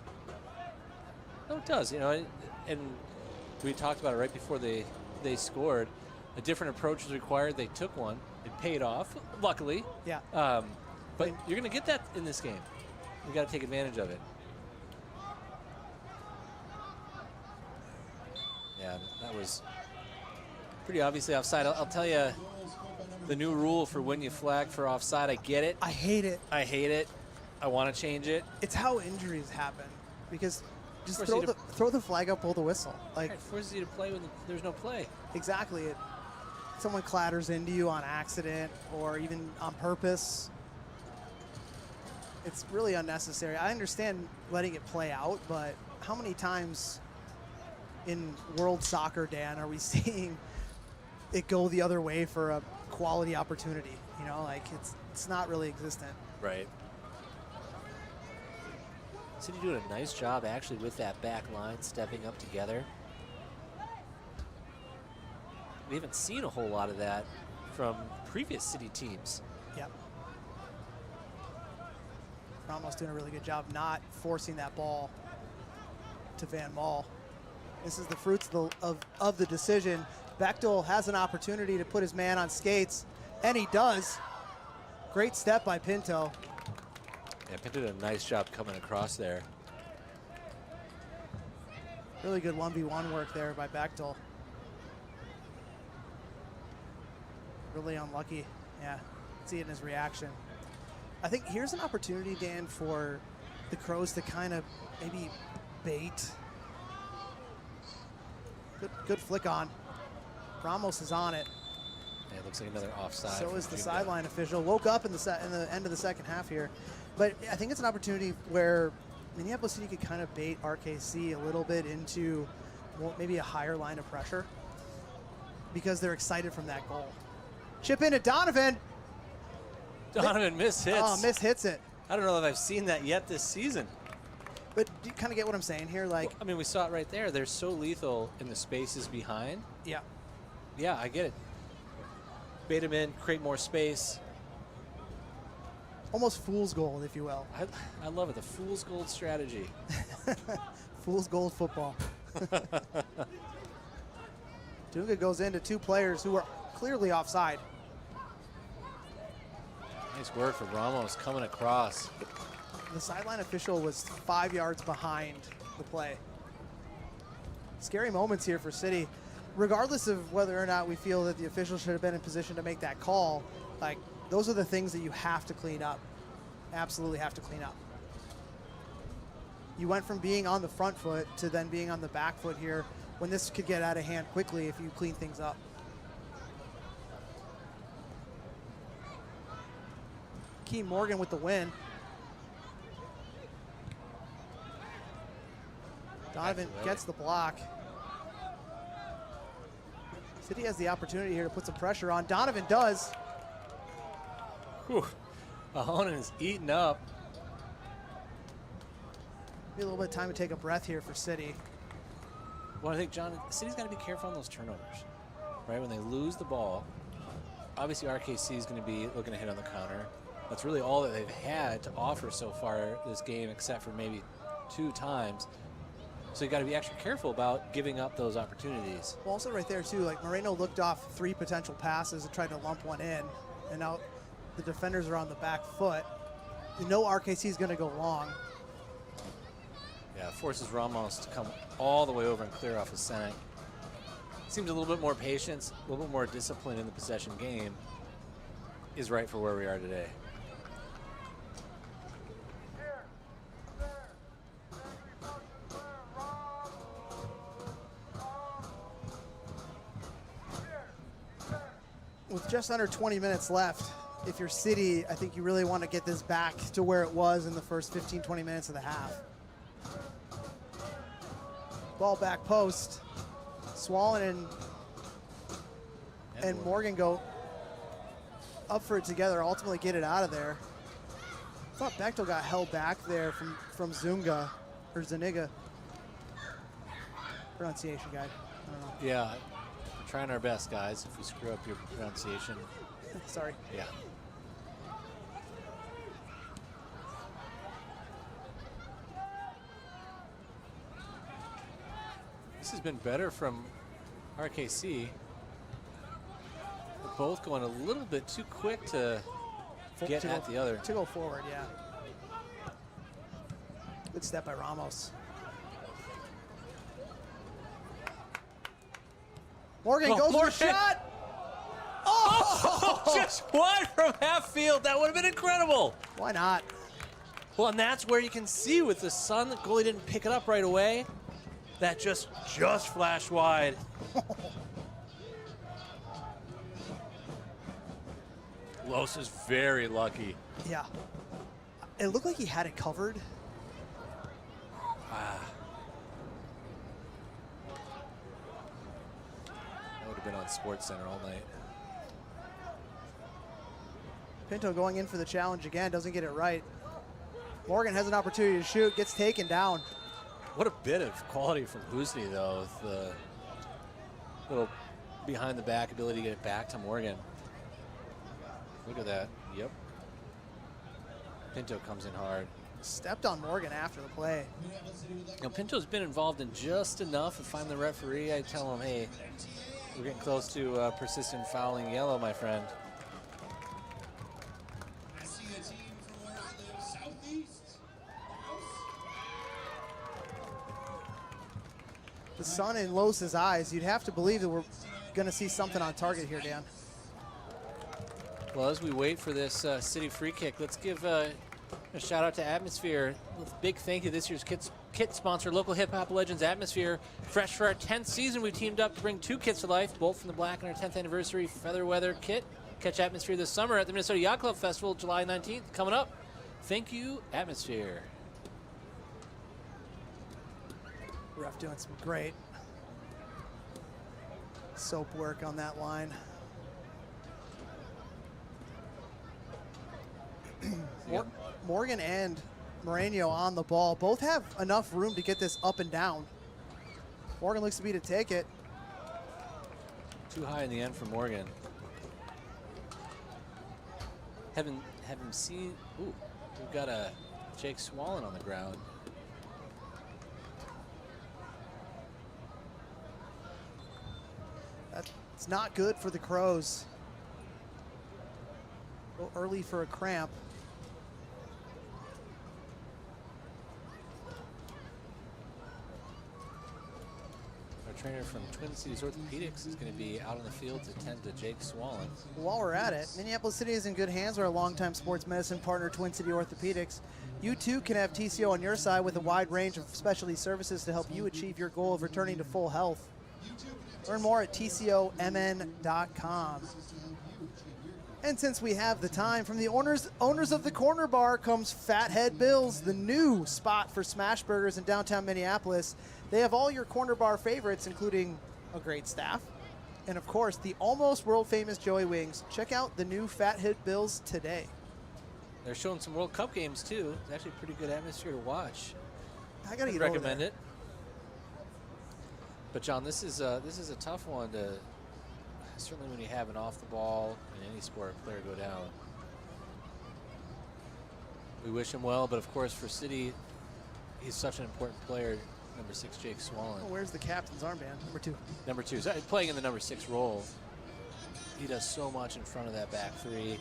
No, it does. You know, and we talked about it right before they scored. A different approach was required. They took one. It paid off, luckily. Yeah. But you're going to get that in this game. You got to take advantage of it. Yeah, that was pretty obviously offside. I'll tell you, the new rule for when you flag for offside, I get it. I hate it. I hate it. I want to change it. It's how injuries happen, because just Forces throw the flag up, pull the whistle. Like, it forces you to play when there's no play. exactly. Someone clatters into you on accident or even on purpose. It's really unnecessary. I understand letting it play out, but how many times in world soccer, Dan, are we seeing it go the other way for a quality opportunity? You know, like it's not really existent. Right. City doing a nice job actually with that back line, stepping up together. We haven't seen a whole lot of that from previous City teams. Yep. Ramos doing a really good job not forcing that ball to Van Maal. This is the fruits of the decision. Bechtel has an opportunity to put his man on skates, and he does. Great step by Pinto. Yeah, Pinto did a nice job coming across there. Really good 1v1 work there by Bechtel. Really unlucky. Yeah, see it in his reaction. I think here's an opportunity, Dan, for the Crows to kind of maybe bait. Good flick on. Ramos is on it. Yeah, it looks like another offside. So is the sideline official. Woke up in the end of the second half here. But I think it's an opportunity where Minneapolis City could kind of bait RKC a little bit into maybe a higher line of pressure because they're excited from that goal. Chip in to Donovan. Donovan mishits. Oh, mishits it. I don't know if I've seen that yet this season. But do you kind of get what I'm saying here? Like, Well, I mean, we saw it right there. They're so lethal in the spaces behind. yeah. Yeah, I get it. Bait him in, create more space. Almost fool's gold, if you will. I love it. The fool's gold strategy. Fool's gold football. Dunga goes into 2 players who are clearly offside. Nice work for Ramos coming across. The sideline official was 5 yards behind the play. Scary moments here for City. Regardless of whether or not we feel that the official should have been in position to make that call, like, those are the things that you have to clean up. Absolutely have to clean up. You went from being on the front foot to then being on the back foot here when this could get out of hand quickly if you clean things up. Key Morgan with the win. Donovan gets the block. City has the opportunity here to put some pressure on. Donovan does. Whew. Ahonen is eaten up. Be a little bit of time to take a breath here for City. Well, I think, John, City's got to be careful on those turnovers, right? When they lose the ball, obviously RKC is going to be looking to hit on the counter. That's really all that they've had to offer so far this game, except for maybe 2 times. So you got to be extra careful about giving up those opportunities. Well, also right there too, like Moreno looked off 3 potential passes and tried to lump one in, and now the defenders are on the back foot. You know RKC is going to go long. Yeah, forces Ramos to come all the way over and clear off his center. Seems a little bit more patience, a little bit more discipline in the possession game is right for where we are today. With just under 20 minutes left, if you're City, I think you really want to get this back to where it was in the first 15, 20 minutes of the half. Ball back post. Swallen and Morgan go up for it together, ultimately get it out of there. I thought Bechtel got held back there from Zunga, or Zuniga. Pronunciation guide. I don't know. Yeah, Trying our best, guys. If we screw up your pronunciation, Sorry. yeah. This has been better from RKC. They're both going a little bit too quick to get at the other. To go forward, yeah. Good step by Ramos. Morgan goes for a shot. Oh, just wide from half field. That would have been incredible. Why not? Well, and that's where you can see with the sun, the goalie didn't pick it up right away. That just flashed wide. Los is very lucky. Yeah. It looked like he had it covered. That would have been on SportsCenter all night. Pinto going in for the challenge again, doesn't get it right. Morgan has an opportunity to shoot, gets taken down. What a bit of quality from Husney, though, with the little behind the back ability to get it back to Morgan. Look at that. Yep. Pinto comes in hard. Stepped on Morgan after the play. Now, Pinto's been involved in just enough. If I'm the referee, I tell him, hey, we're getting close to persistent fouling yellow, my friend. The sun in Los's eyes, you'd have to believe that we're going to see something on target here, Dan. Well, as we wait for this city free kick, let's give a shout out to Atmosphere. With a big thank you to this year's kit sponsor, local hip hop legends Atmosphere. Fresh for our 10th season, we've teamed up to bring 2 kits to life, both from the black and our 10th anniversary feather weather kit. Catch Atmosphere this summer at the Minnesota Yacht Club Festival, July 19th, coming up. Thank you, Atmosphere. Ref doing some great soap work on that line. Morgan and Moreno on the ball. Both have enough room to get this up and down. Morgan looks to be to take it. Too high in the end for Morgan. Haven't seen, ooh, we've got a Jake Swallen on the ground. That's not good for the Crows. A little early for a cramp. Our trainer from Twin Cities Orthopedics is going to be out on the field to tend to Jake Swallen. While we're at it, Minneapolis City is in good hands with our longtime sports medicine partner, Twin City Orthopedics. You too can have TCO on your side with a wide range of specialty services to help you achieve your goal of returning to full health. Learn more at tcomn.com. And since we have the time, from the owners of the Corner Bar comes Fathead Bill's, the new spot for smash burgers in downtown Minneapolis. They have all your Corner Bar favorites, including a great staff, and of course, the almost world-famous Joey Wings. Check out the new Fathead Bill's today. They're showing some World Cup games, too. It's actually a pretty good atmosphere to watch. I gotta recommend it. But John, this is a tough one to, certainly when you have an off the ball in any sport player go down. We wish him well, but of course for City, he's such an important player. Number 6, Jake Swallen. Oh, where's the captain's armband? Number 2. Number 2, so playing in the number 6 role. He does so much in front of that back 3.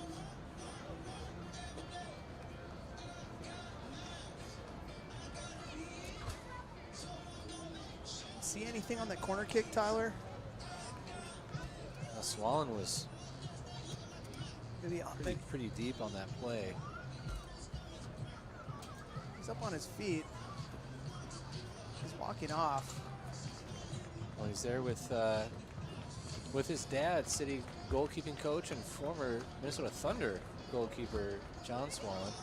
See anything on that corner kick, Tyler? Swallen was Maybe pretty deep on that play. He's up on his feet. He's walking off. Well, he's there with his dad, City goalkeeping coach and former Minnesota Thunder goalkeeper, John Swallen.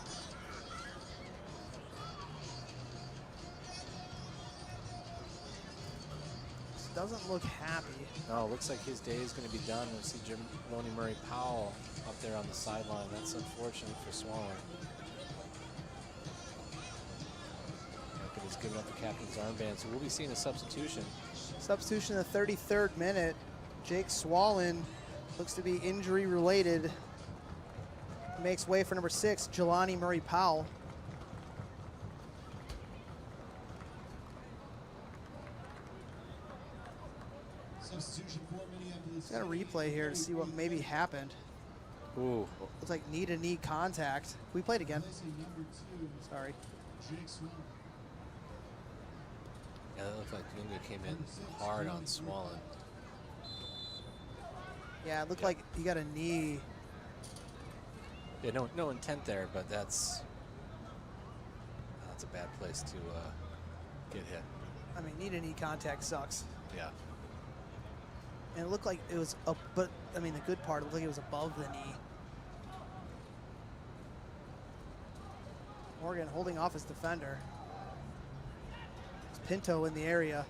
Doesn't look happy. No, it looks like his day is going to be done. We'll see Lonnie Murray Powell up there on the sideline. That's unfortunate for Swallen. He's giving up the captain's armband, so we'll be seeing a substitution. Substitution in the 33rd minute. Jake Swallen looks to be injury related. Makes way for number 6, Jelani Murray Powell. Substitution for Minneapolis. Got a replay here to see what maybe happened. Ooh. Looks like knee-to-knee contact. We played again. Number 2, Sorry. Jake Swallen. Yeah, that looked like Dunga came in hard on Swallen. Yeah, it looked like he got a knee. Yeah, no intent there, but that's a bad place to get hit. I mean, knee-to-knee contact sucks. Yeah. And it looked like it was up, but I mean, the good part, it looked like it was above the knee. Morgan holding off his defender. It's Pinto in the area.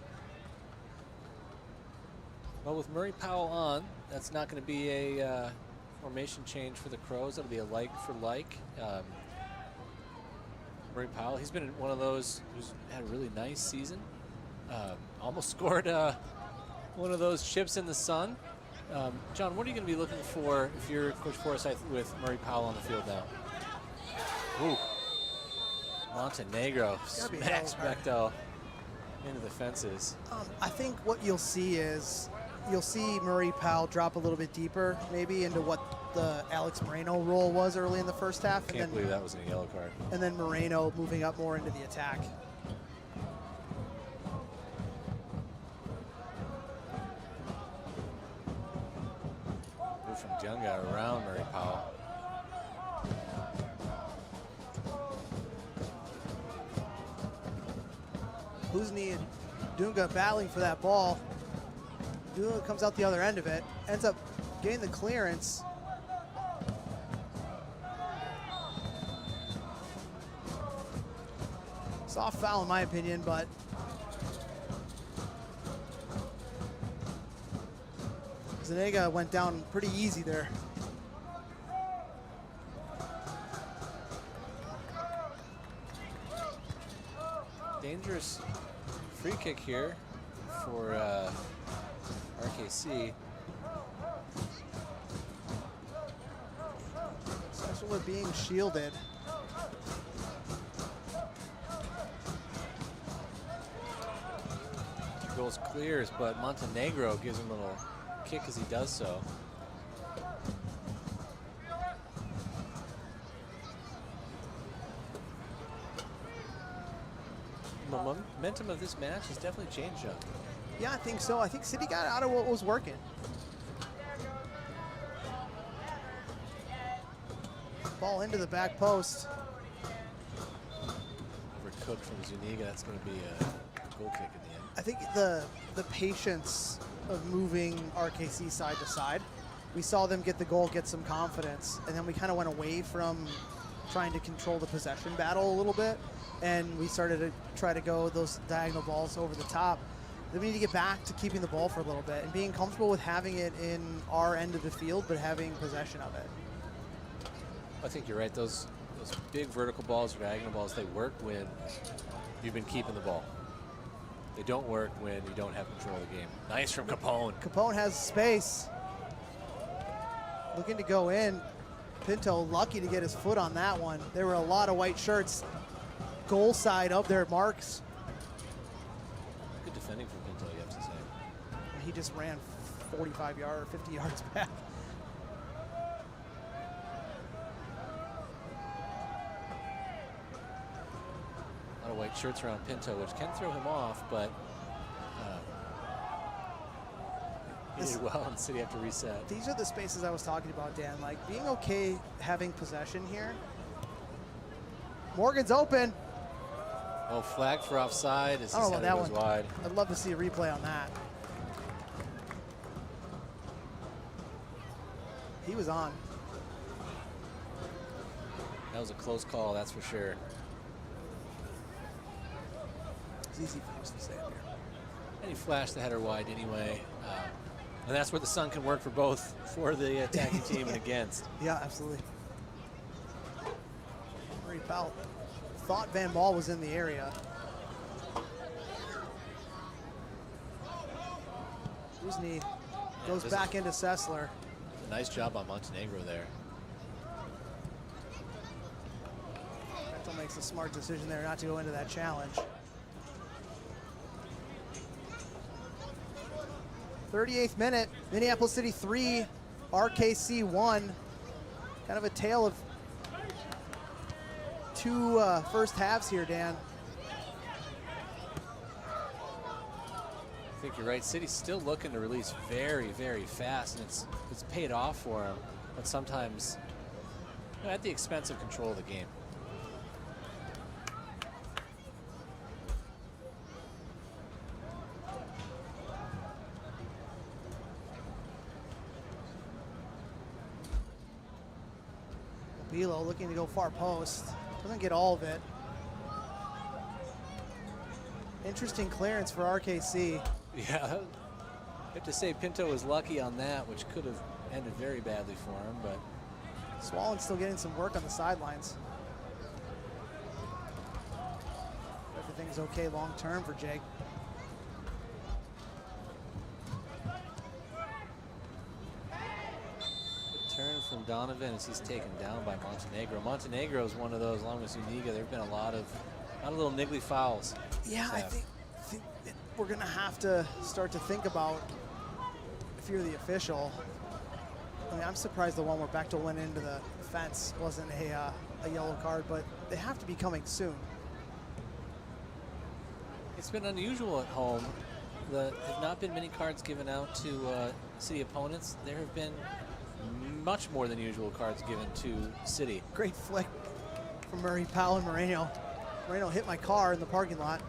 Well, with Murray Powell on, that's not going to be a formation change for the Crows. That'll be a like for like. Murray Powell, he's been one of those who's had a really nice season. Almost scored one of those chips in the sun. John, what are you going to be looking for if you're Coach Forsyth with Murray Powell on the field now? Ooh. Montenegro smacks Bechtel into the fences. I think what you'll see is you'll see Murray Powell drop a little bit deeper, maybe into what the Alex Moreno role was early in the first half. Can't believe that wasn't a yellow card. And then Moreno moving up more into the attack. Move from Dunga around Murray Powell. Huzni and Dunga battling for that ball. Dunga comes out the other end of it, ends up getting the clearance. Soft foul in my opinion, but Zanega went down pretty easy there. Dangerous free kick here for RKC. Especially with being shielded. Goals clears, but Montenegro gives him a little kick as he does so. Momentum of this match has definitely changed, John. Yeah, I think so. I think City got out of what was working. Ball into the back post. Overcooked from Zuniga. That's going to be a goal kick in the end. I think the patience of moving RKC side to side. We saw them get the goal, get some confidence, and then we kind of went away from trying to control the possession battle a little bit, and we started to try to go those diagonal balls over the top. Then we need to get back to keeping the ball for a little bit and being comfortable with having it in our end of the field, but having possession of it. I think you're right. Those big vertical balls, or diagonal balls, they work when you've been keeping the ball. They don't work when you don't have control of the game. Nice from Capone. Capone has space. Looking to go in. Pinto lucky to get his foot on that one. There were a lot of white shirts goal side of their marks. Good defending from Pinto, you have to say. He just ran 45 yards, 50 yards back. A lot of white shirts around Pinto, which can throw him off, but he did well, and City have to reset. These are the spaces I was talking about, Dan. Like being okay having possession here. Morgan's open. Oh, flag for offside as I don't know his about header that goes one. wide. I'd love to see a replay on that. He was on. That was a close call, that's for sure. It's easy for us to say up here. And he flashed the header wide anyway. And that's where the sun can work for both, for the attacking team and against. Yeah, absolutely. Murray Powell thought Van Ball was in the area. Huzni Goes back into Sessler. Nice job on Montenegro there. Bechtel makes a smart decision there not to go into that challenge. 38th minute, Minneapolis City 3, RKC 1. Kind of a tale of two first halves here, Dan. I think you're right. City's still looking to release very, very fast, and it's paid off for them, but sometimes at the expense of control of the game. Bilo looking to go far post. Doesn't get all of it. Interesting clearance for RKC. Yeah, I have to say Pinto was lucky on that, which could have ended very badly for him, but Swallen's still getting some work on the sidelines. Everything's okay long term for Jake. turn from Donovan as he's taken down by Montenegro. Montenegro is one of those, along with Zuniga, there have been a lot of little niggly fouls. Yeah, I think we're going to have to start to think about, if you're the official, I mean, I'm surprised the one where Bechtel went into the fence wasn't a yellow card, but they have to be coming soon. It's been unusual at home. There have not been many cards given out to City opponents. There have been much more than usual cards given to City. Great flick from Murray Powell and Moreno. Moreno hit my car in the parking lot.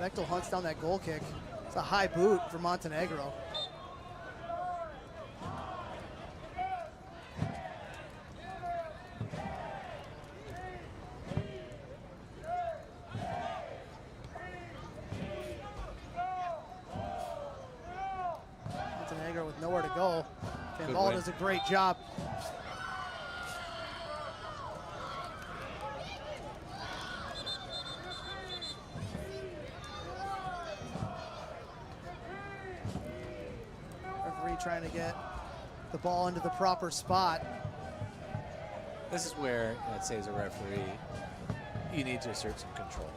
Bechtel hunts down that goal kick. It's a high boot for Montenegro. Montenegro with nowhere to go. Van Ball does a great job. Trying to get the ball into the proper spot. This is where, I'd say as a referee, you need to assert some control,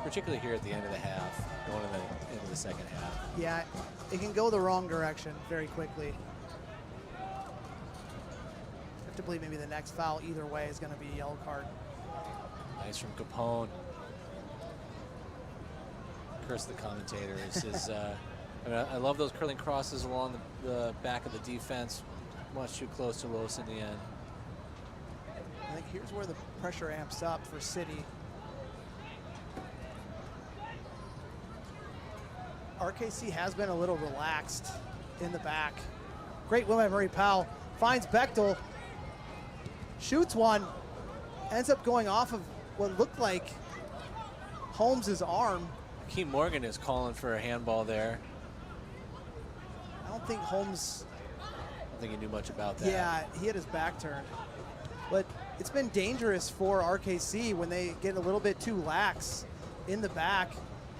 particularly here at the end of the half, going into the second half. Yeah, it can go the wrong direction very quickly. I have to believe maybe the next foul either way is going to be a yellow card. Nice from Capone. Curse the commentators. I mean, I love those curling crosses along the back of the defense. Much too close to Los in the end. I think here's where the pressure amps up for City. RKC has been a little relaxed in the back. Great win by Murray Powell. Finds Bechtel. Shoots one. Ends up going off of what looked like Holmes's arm. Keem Morgan is calling for a handball there. I don't think Holmes... I don't think he knew much about that. Yeah, he had his back turned. But it's been dangerous for RKC when they get a little bit too lax in the back.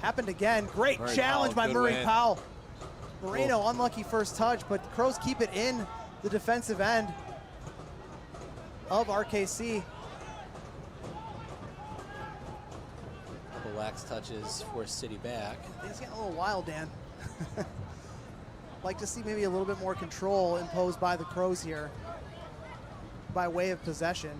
Happened again. Great Murray challenge Powell, by Murray win. Powell. Moreno, unlucky first touch, but Crows keep it in the defensive end of RKC. Couple lax touches force City back. Things getting a little wild, Dan. Like to see maybe a little bit more control imposed by the Crows here by way of possession.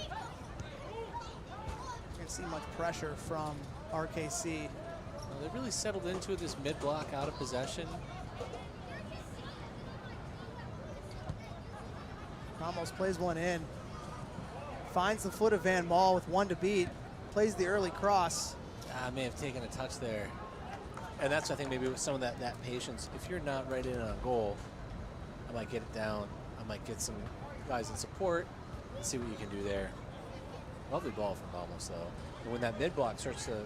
You're going to see much pressure from RKC. Well, they really settled into this mid-block out of possession. Ramos plays one in. Finds the foot of Van Maal with one to beat. Plays the early cross. May have taken a touch there. And that's, I think, maybe with some of that patience. If you're not right in on a goal, I might get it down. I might get some guys in support and see what you can do there. Lovely ball from Ramos, though. And when that mid block starts to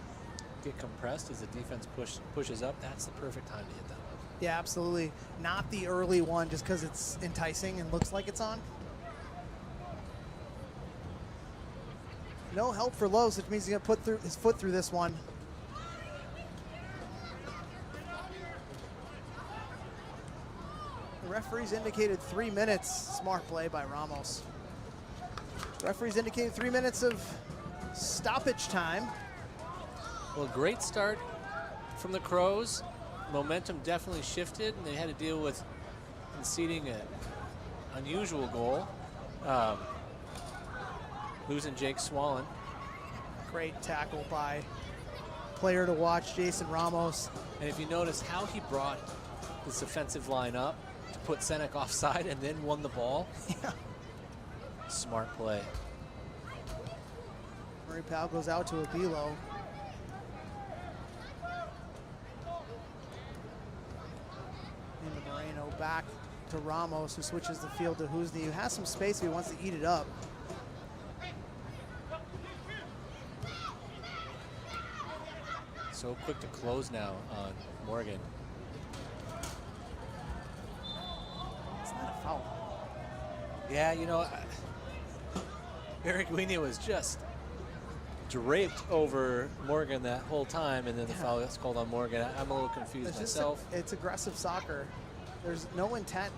get compressed as the defense pushes up, that's the perfect time to hit that one. Yeah, absolutely. Not the early one just because it's enticing and looks like it's on. No help for Lowe's, which means he's going to put his foot through this one. The referees indicated 3 minutes. Smart play by Ramos. Referees indicated 3 minutes of stoppage time. Well, great start from the Crows. Momentum definitely shifted, and they had to deal with conceding an unusual goal. Losing Jake Swallen. Great tackle by player to watch, Jason Ramos. And if you notice how he brought this offensive line up to put Senek offside and then won the ball. Yeah. Smart play. Murray Powell goes out to Abilo. Into Moreno, back to Ramos, who switches the field to Husney, who has some space, but he wants to eat it up. So quick to close now on Morgan. It's not a foul. Yeah, you know, Eric Guinea was just draped over Morgan that whole time, and then the foul gets called on Morgan. I'm a little confused It's just myself. it's aggressive soccer. There's no intent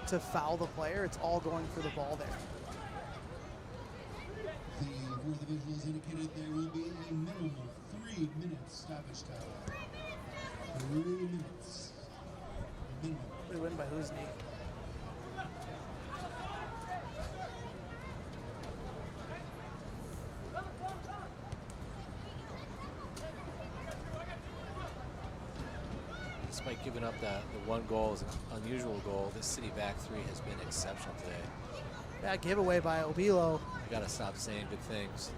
to foul the player. It's all going for the ball there. The fourth official has indicated there will be a minimum of 3 minutes stoppage time. 3 minutes. Minimum. Good win by Husney. Despite giving up the one goal as an unusual goal, this city back three has been exceptional today. Bad giveaway by Obilo. You gotta stop saying good things.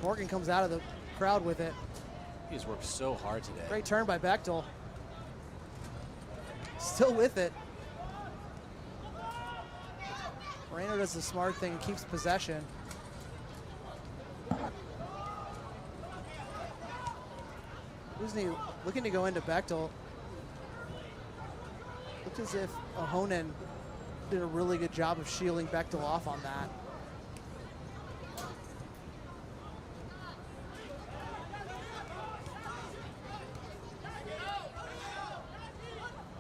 Morgan comes out of the crowd with it. He's worked so hard today. Great turn by Bechtel. Still with it. Moreno does the smart thing, keeps possession. Husney looking to go into Bechtel. Looked as if Ahonen did a really good job of shielding Bechtel off on that.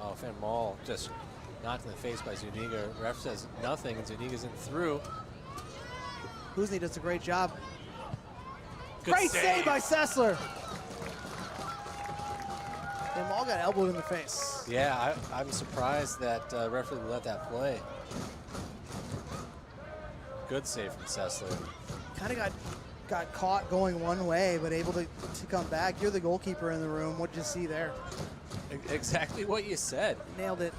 Oh, Van Maul just knocked in the face by Zuniga. Ref says nothing, and Zuniga's in through. Husney does a great job. Good Great save by Sessler. Van Maul got elbowed in the face. Yeah, I'm surprised that referee let that play. Good save from Sessler. Kind of got caught going one way, but able to come back. You're the goalkeeper in the room. What did you see there? Exactly what you said. Nailed it.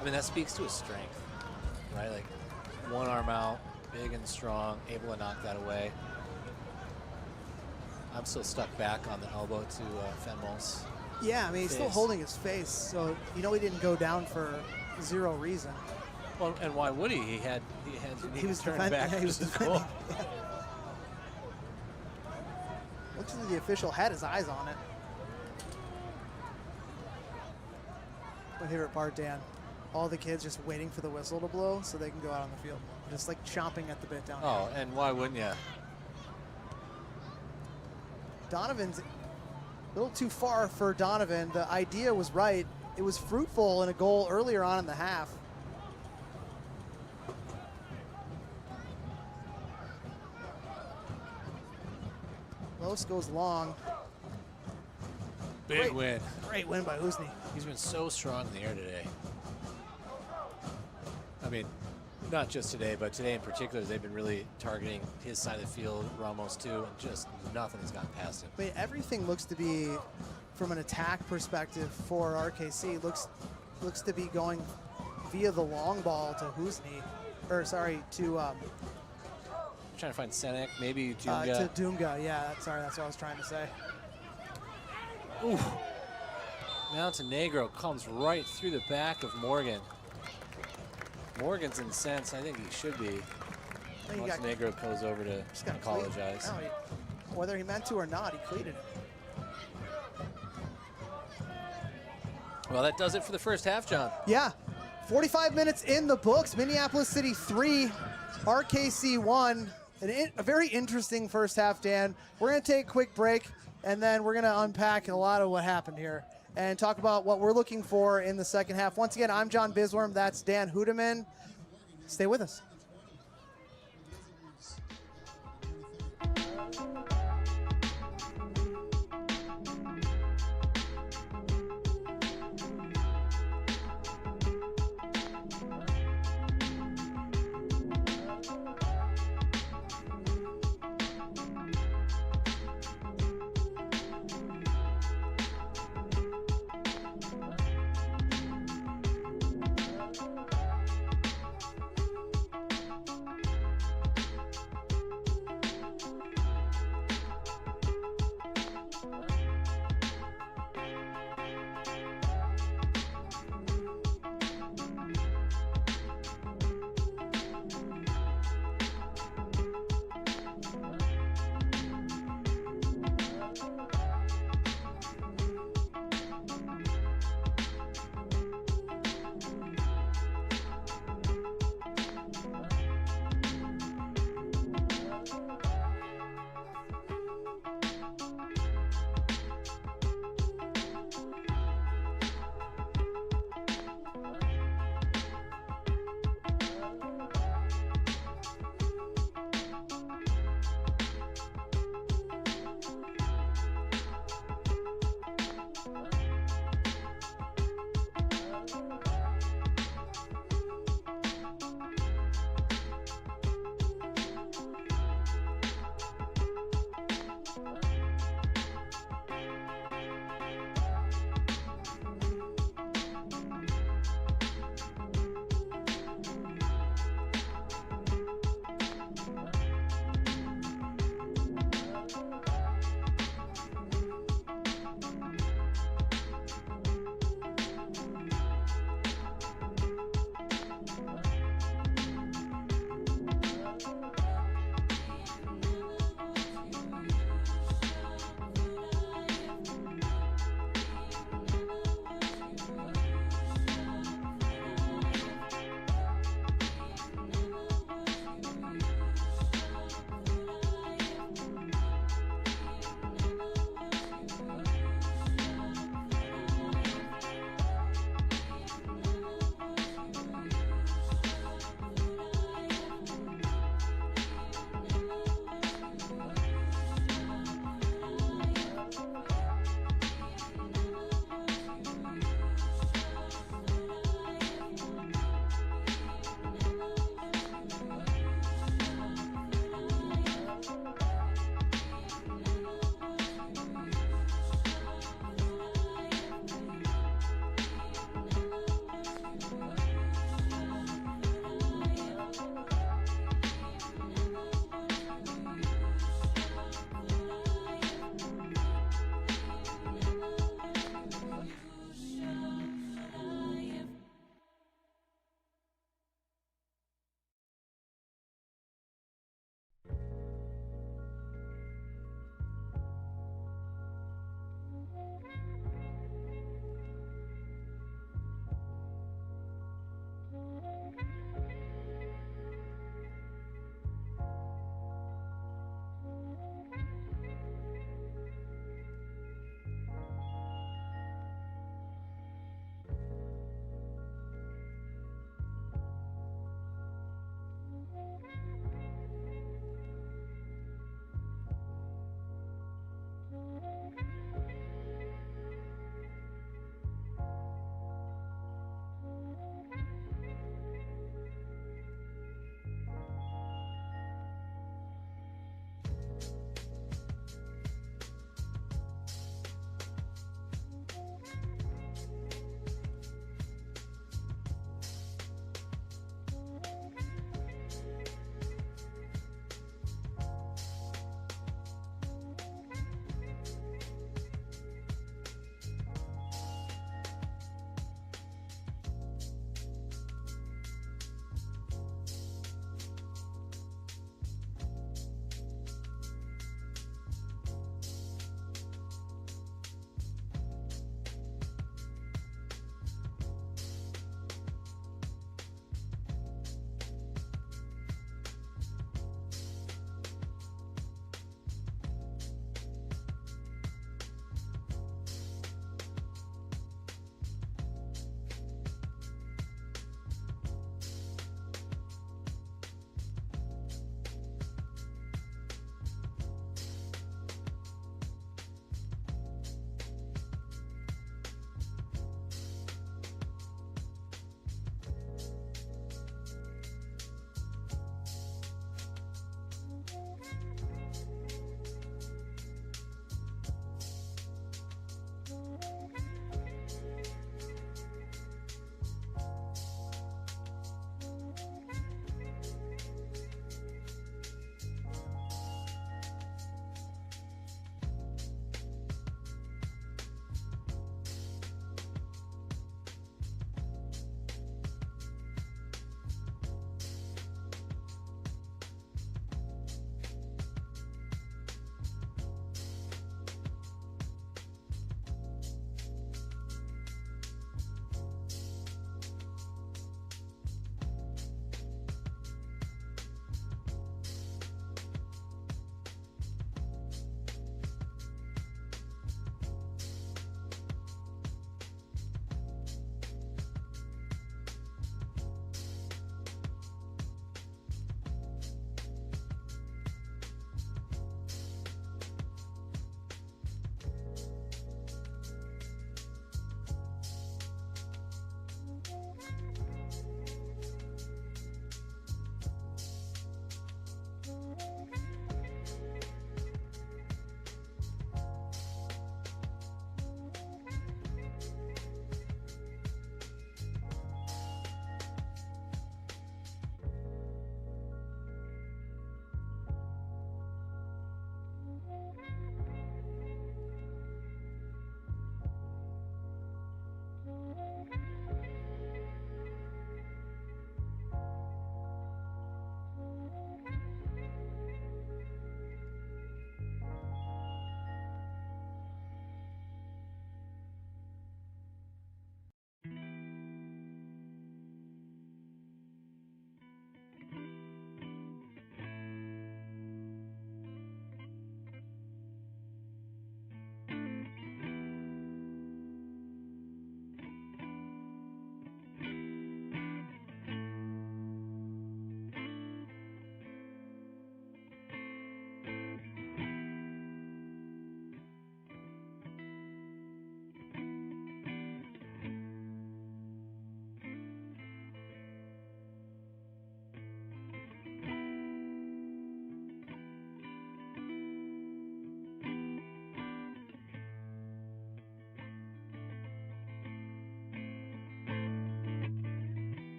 I mean, that speaks to his strength, right? Like, one arm out, big and strong, able to knock that away. I'm still stuck back on the elbow to Fenmol's. Yeah, I mean, he's still face. holding his face, so you know he didn't go down for zero reason. Well, and why would he? He had He was turned defending. back. Yeah, he was to the defending. goal. Yeah. Looks like the official had his eyes on it. My favorite part, Dan, all the kids just waiting for the whistle to blow so they can go out on the field. Just like chomping at the bit down Oh, here. and why wouldn't you? Donovan's a little too far for Donovan. The idea was right. It was fruitful in a goal earlier on in the half. Los goes long. Big win. Great win by Husney. He's been so strong in the air today. I mean, not just today, but today in particular, they've been really targeting his side of the field, Ramos too, and just nothing has gotten past him. I mean, everything looks to be, from an attack perspective for RKC, looks to be going via the long ball to Husney, or sorry, to Trying to find Senek, maybe to Dunga. Dunga. Yeah, that's what I was trying to say. Ooh. Montenegro comes right through the back of Morgan. Morgan's incensed. I think he should be. He got- Montenegro goes over to just got apologize. cleated. No, whether he meant to or not, he cleated him. Well, that does it for the first half, John. Yeah, 45 minutes in the books. Minneapolis City 3, RKC 1. A very interesting first half, Dan. We're going to take a quick break, and then we're going to unpack a lot of what happened here and talk about what we're looking for in the second half. Once again, I'm John Bisworm. That's Dan Hudeman. Stay with us.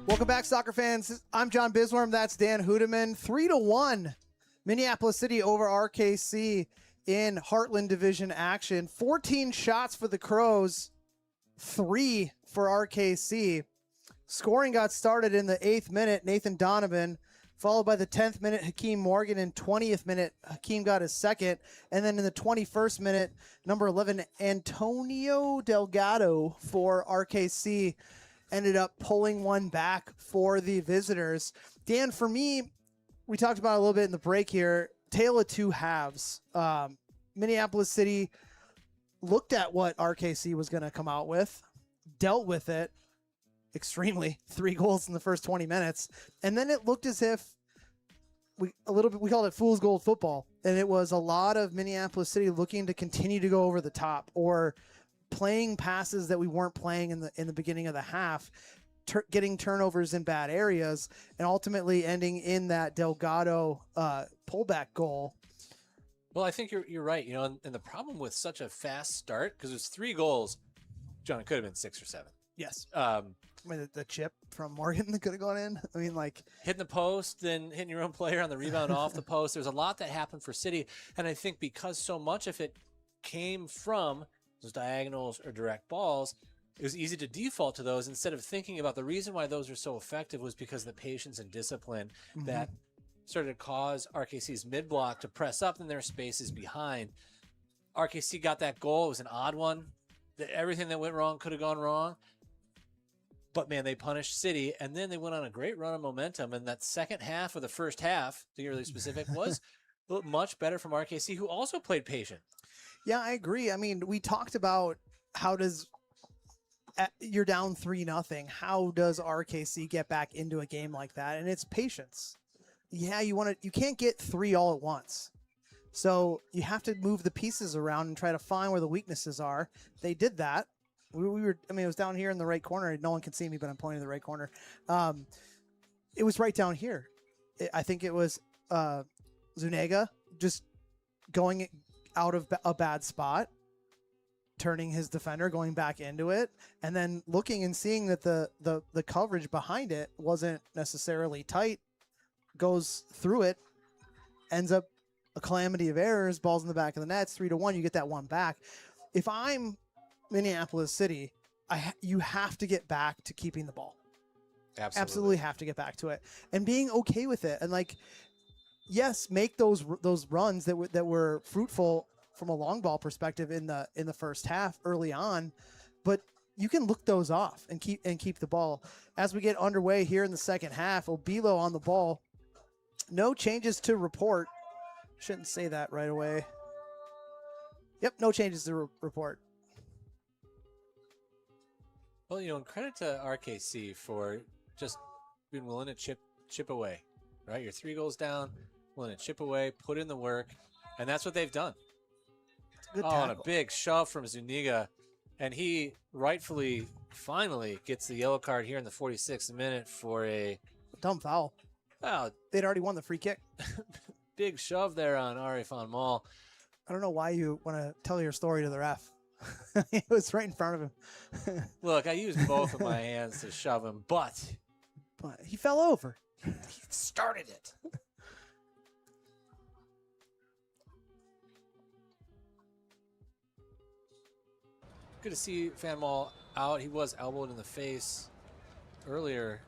Welcome back, soccer fans. I'm John Bisworm. That's Dan Hudeman. 3-1, Minneapolis City over RKC in Heartland Division action. 14 shots for the Crows, 3 for RKC. Scoring got started in the 8th minute, Nathan Donovan, followed by the 10th minute, Hakeem Morgan. In 20th minute, Hakeem got his second. And then in the 21st minute, number 11, Antonio Delgado for RKC ended up pulling one back for the visitors. Dan, for me, we talked about it a little bit in the break here, tale of two halves. Minneapolis City looked at what RKC was going to come out with, dealt with it extremely, 3 goals in the first 20 minutes. And then it looked as if we called it fool's gold football. And it was a lot of Minneapolis City looking to continue to go over the top or playing passes that we weren't playing in the beginning of the half, getting turnovers in bad areas, and ultimately ending in that Delgado pullback goal. Well, I think you're right. You know, and the problem with such a fast start, because there's 3 goals, John, it could have been 6 or 7. Yes. I mean, the chip from Morgan that could have gone in. I mean, like hitting the post, then hitting your own player on the rebound off the post. There's a lot that happened for City, and I think because so much of it came from those diagonals or direct balls, it was easy to default to those instead of thinking about the reason why those are so effective was because of the patience and discipline that started to cause RKC's mid-block to press up in their spaces behind. RKC got that goal. It was an odd one. Everything that went wrong could have gone wrong. But, man, they punished City, and then they went on a great run of momentum. And that second half of the first half, to get really specific, was much better from RKC, who also played patient. Yeah, I agree. I mean, we talked about you're down 3-0. How does RKC get back into a game like that? And it's patience. Yeah, you can't get 3 all at once. So you have to move the pieces around and try to find where the weaknesses are. They did that. It was down here in the right corner. No one can see me, but I'm pointing to the right corner. It was right down here. I think it was Zuniga just going out of a bad spot, turning his defender, going back into it, and then looking and seeing that the coverage behind it wasn't necessarily tight, goes through it, ends up a calamity of errors, balls in the back of the nets, 3-1, you get that one back. If I'm Minneapolis City, you have to get back to keeping the ball. Absolutely have to get back to it and being okay with it. And yes, make those runs that were fruitful from a long ball perspective in the first half early on, but you can look those off and keep the ball. As we get underway here in the second half, Obilo on the ball. No changes to report. Shouldn't say that right away. Yep, no changes to report. Well, and credit to RKC for just being willing to chip away, right? You're 3 goals down, willing to chip away, put in the work, and that's what they've done. Good tackle. And a big shove from Zuniga, and he rightfully, finally gets the yellow card here in the 46th minute for a dumb foul. Well, they'd already won the free kick. Big shove there on Arifan Mall. I don't know why you want to tell your story to the ref. It was right in front of him. Look, I used both of my hands to shove him, but he fell over. He started it. Good to see Fan Mall out. He was elbowed in the face earlier,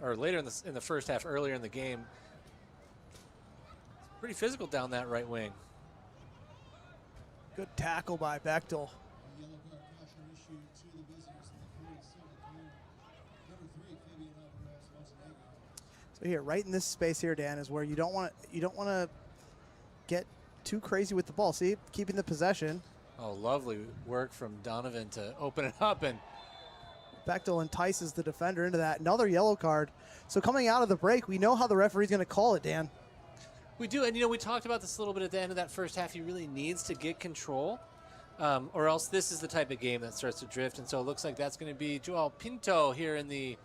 or later in the first half, earlier in the game. Pretty physical down that right wing. Good tackle by Bechtel. Yellow card caution issued to the visitors in the 47th minute. Number 3, Fabian Alvarez Montenegro. So here, right in this space here, Dan, is where you don't want to get too crazy with the ball. See, keeping the possession. Oh, lovely work from Donovan to open it up, and Bechtel entices the defender into that. Another yellow card. So coming out of the break, we know how the referee's going to call it, Dan. We do, and we talked about this a little bit at the end of that first half. He really needs to get control, or else this is the type of game that starts to drift. And so it looks like that's going to be Joao Pinto here in the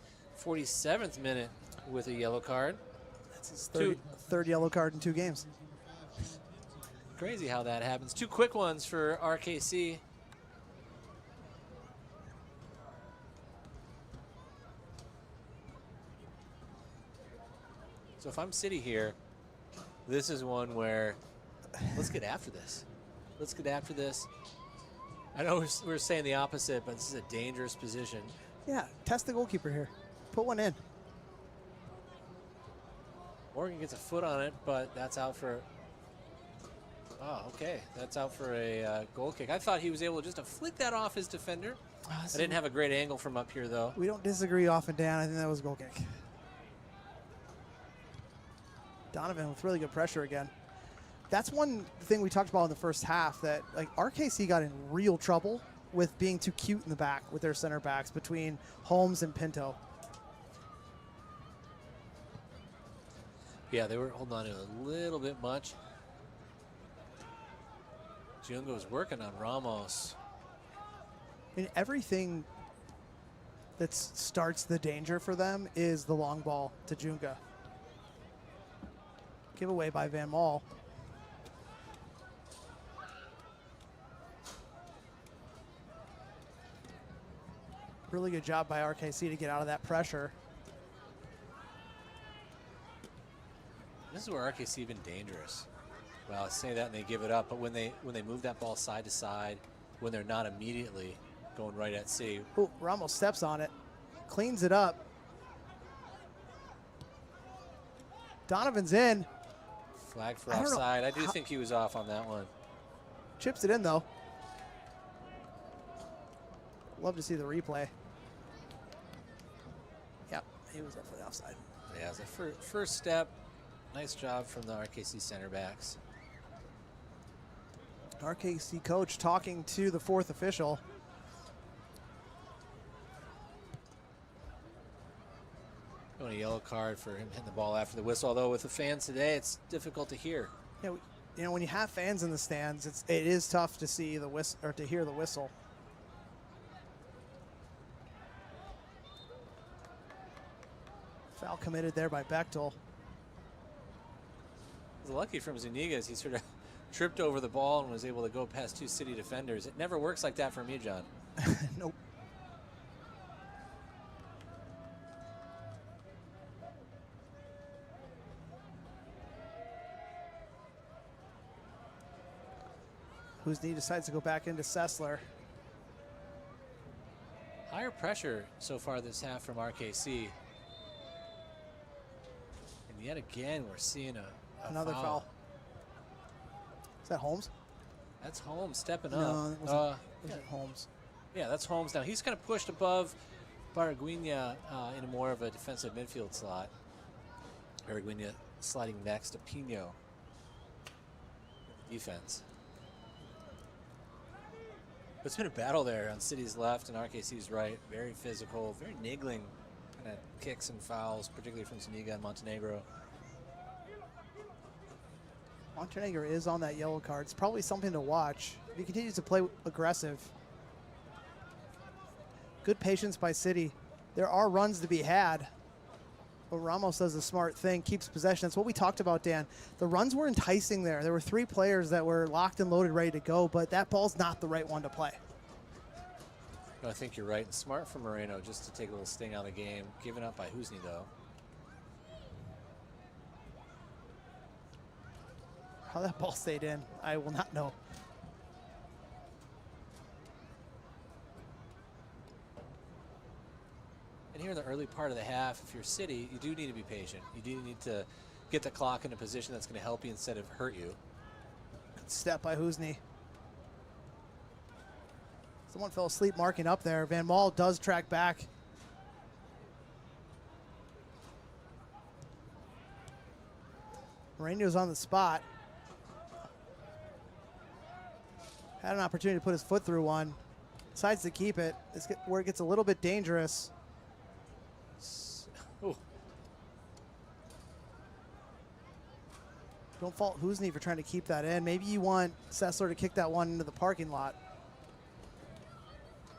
47th minute with a yellow card. That's his third yellow card in 2 games. Crazy how that happens. 2 quick ones for RKC. So if I'm City here, this is one where let's get after this. Let's get after this. I know we're saying the opposite, but this is a dangerous position. Yeah, test the goalkeeper here. Put one in. Morgan gets a foot on it, but that's out for. Oh, okay. That's out for a goal kick. I thought he was able just to flick that off his defender. I didn't have a great angle from up here, though. We don't disagree off and down. I think that was a goal kick. Donovan with really good pressure again. That's one thing we talked about in the first half, that like RKC got in real trouble with being too cute in the back with their center backs between Holmes and Pinto. Yeah, they were holding on to it a little bit much. Junga was working on Ramos. I mean, everything that starts the danger for them is the long ball to Junga. Giveaway by Van Maal. Really good job by RKC to get out of that pressure. This is where RKC have been dangerous. Well, I say that and they give it up, but when they move that ball side to side, when they're not immediately going right at City. Ooh, Ramos steps on it, cleans it up. Donovan's in. Flag for offside. I do think he was off on that one. Chips it in though. Love to see the replay. Yep, he was definitely offside. Yeah, it's a first step. Nice job from the RKC center backs. RKC coach talking to the fourth official. Going a yellow card for him hitting the ball after the whistle. Although with the fans today, it's difficult to hear. Yeah, you know, when you have fans in the stands, it is tough to see the whistle or to hear the whistle. Foul committed there by Bechtel. It was lucky from Zuniga as he sort of tripped over the ball and was able to go past two City defenders. It never works like that for me, John. Nope. Husney decides to go back into Sessler. Higher pressure so far this half from RKC. And yet again, we're seeing Another foul. Is that Holmes? That's Holmes stepping No, up. it wasn't Holmes. Yeah, that's Holmes now. He's kind of pushed above Barraguinha in a more of a defensive midfield slot. Barraguinha sliding next to Pino. Defense. It's been a battle there on City's left and RKC's right. Very physical, very niggling kind of kicks and fouls, particularly from Zuniga and Montenegro. Montenegro is on that yellow card. It's probably something to watch. If he continues to play aggressive. Good patience by City. There are runs to be had. But Ramos does the smart thing, keeps possession. That's what we talked about, Dan. The runs were enticing there. There were three players that were locked and loaded, ready to go, but that ball's not the right one to play. No, I think you're right. And smart for Moreno just to take a little sting out of the game. Given up by Husney, though. How that ball stayed in, I will not know. And here in the early part of the half, if you're City, you do need to be patient. You do need to get the clock in a position that's going to help you instead of hurt you. Good step by Husney. Someone fell asleep marking up there. Van Maal does track back. Moreno's on the spot. Had an opportunity to put his foot through one. Decides to keep it. It's where it gets a little bit dangerous. Ooh. Don't fault Husney for trying to keep that in. Maybe you want Sessler to kick that one into the parking lot.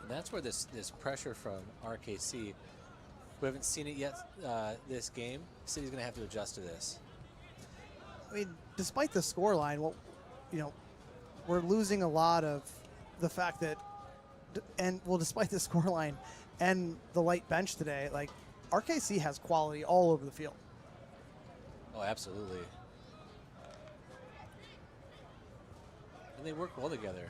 And that's where this pressure from RKC, we haven't seen it yet this game. City's going to have to adjust to this. I mean, despite the scoreline, well, you know, we're losing a lot of the fact that, despite the scoreline and the light bench today, like RKC has quality all over the field. Oh, absolutely. And they work well together.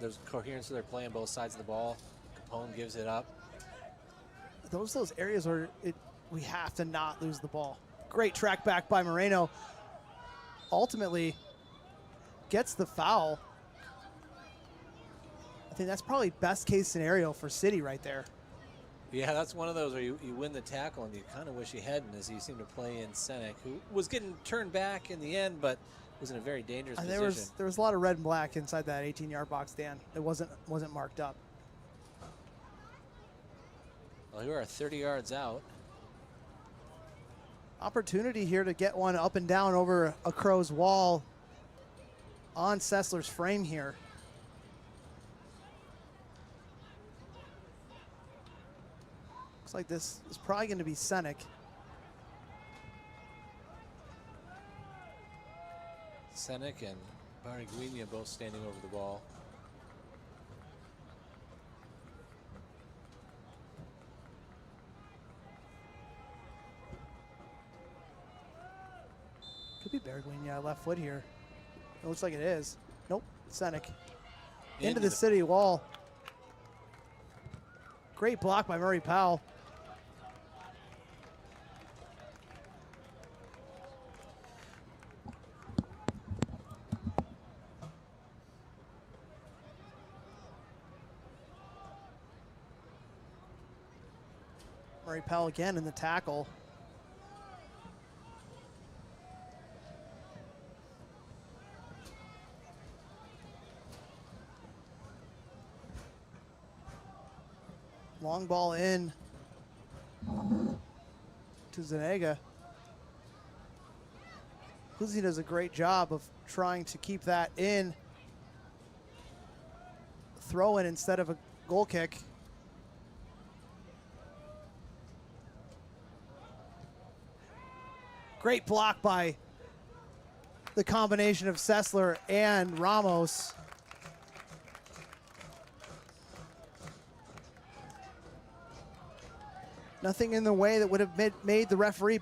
There's coherence to their play on both sides of the ball. Capone gives it up. Those areas where we have to not lose the ball. Great track back by Moreno. Ultimately gets the foul. I think that's probably best case scenario for City right there. Yeah, that's one of those where you win the tackle and you kind of wish you hadn't, as he seemed to play in Senek, who was getting turned back in the end, but was in a very dangerous position. There was a lot of red and black inside that 18-yard box, Dan. It wasn't marked up. Well, here are 30 yards out. Opportunity here to get one up and down over a Crow's wall on Sessler's frame here. Looks like this is probably going to be Senek. Senek and Bariguinha both standing over the ball. Could be Bariguinha left foot here. It looks like it is. Nope, Senek. Into the City wall. Great block by Murray Powell. Murray Powell again in the tackle. Long ball in to Zanega. Huzzi does a great job of trying to keep that in. Throw in instead of a goal kick. Great block by the combination of Sessler and Ramos. Nothing in the way that would have made the referee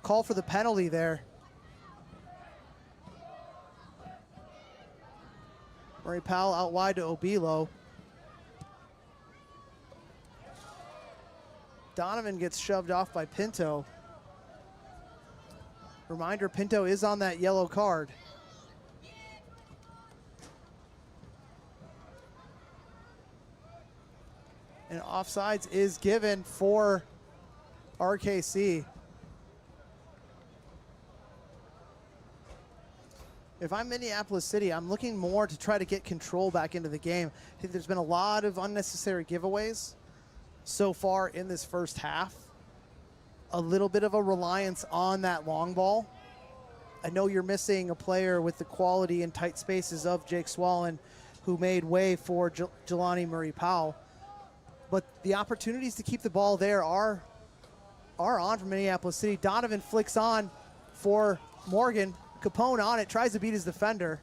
call for the penalty there. Murray Powell out wide to Obilo. Donovan gets shoved off by Pinto. Reminder, Pinto is on that yellow card. And offsides is given for RKC. If I'm Minneapolis City, I'm looking more to try to get control back into the game. I think there's been a lot of unnecessary giveaways so far in this first half. A little bit of a reliance on that long ball. I know you're missing a player with the quality and tight spaces of Jake Swallen, who made way for Jelani Murray Powell. But the opportunities to keep the ball there are on for Minneapolis City. Donovan flicks on for Morgan. Capone on it, tries to beat his defender.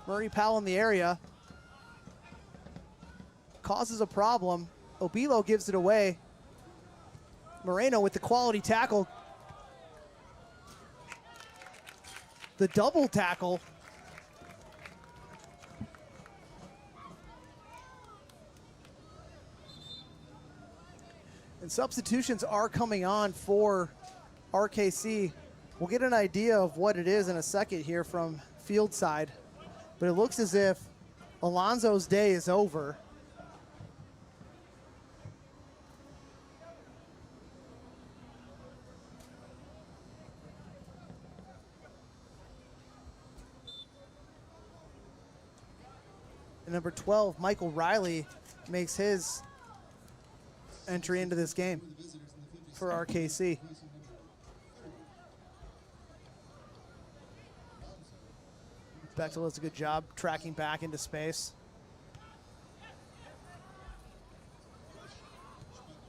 Murray Powell in the area. Causes a problem. Obilo gives it away. Moreno with the quality tackle. The double tackle. And substitutions are coming on for RKC. We'll get an idea of what it is in a second here from field side. But it looks as if Alonso's day is over. And number 12, Michael Riley, makes his entry into this game for RKC. Bechtel does a good job tracking back into space.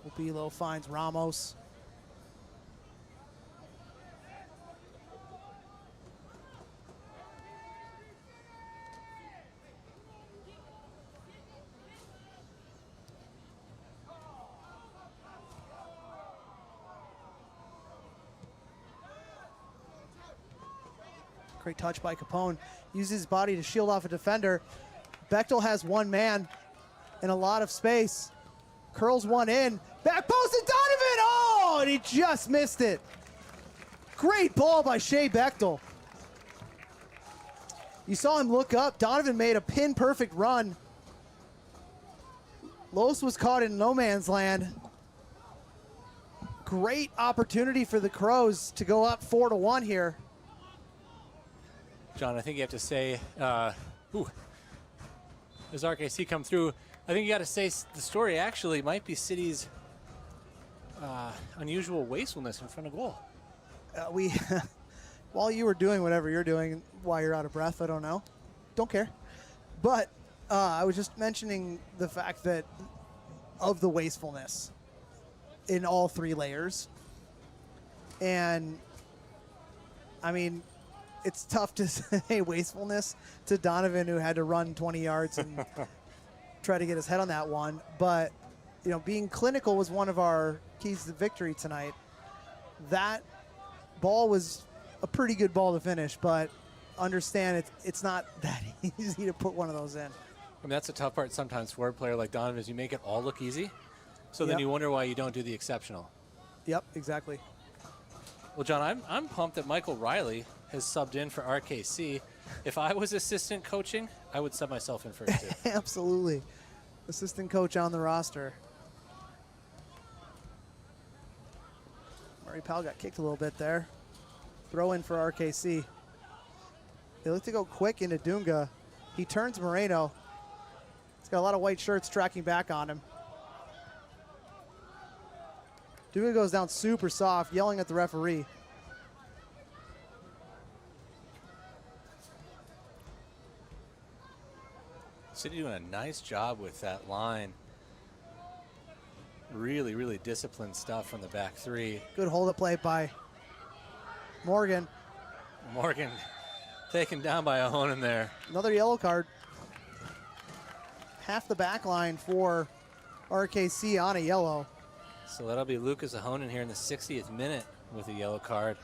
Obilo finds Ramos. Great touch by Capone. Uses his body to shield off a defender. Bechtel has one man and a lot of space. Curls one in. Back post to Donovan. Oh, and he just missed it. Great ball by Shea Bechtel. You saw him look up. Donovan made a pin-perfect run. Los was caught in no man's land. Great opportunity for the Crows to go up 4-1 here. John, I think you have to say, as RKC come through, I think you got to say the story actually might be City's unusual wastefulness in front of goal. While you were doing whatever you're doing, while you're out of breath, I don't know. Don't care. But I was just mentioning the fact that of the wastefulness in all three layers. And, I mean, it's tough to say wastefulness to Donovan, who had to run 20 yards and try to get his head on that one. But, you know, being clinical was one of our keys to victory tonight. That ball was a pretty good ball to finish, but understand it's not that easy to put one of those in. I mean, that's the tough part sometimes for a player like Donovan is you make it all look easy. So then you wonder why you don't do the exceptional. Yep, exactly. Well, John, I'm pumped that Michael Riley has subbed in for RKC. If I was assistant coaching, I would sub myself in first too. Absolutely. Assistant coach on the roster. Murray Powell got kicked a little bit there. Throw in for RKC. They look to go quick into Dunga. He turns Moreno. He's got a lot of white shirts tracking back on him. Dunga goes down super soft, yelling at the referee. City doing a nice job with that line. Really, really disciplined stuff from the back three. Good hold-up play by Morgan. Morgan taken down by Ahonen there. Another yellow card. Half the back line for RKC on a yellow. So that'll be Lucas Ahonen here in the 60th minute with a yellow card.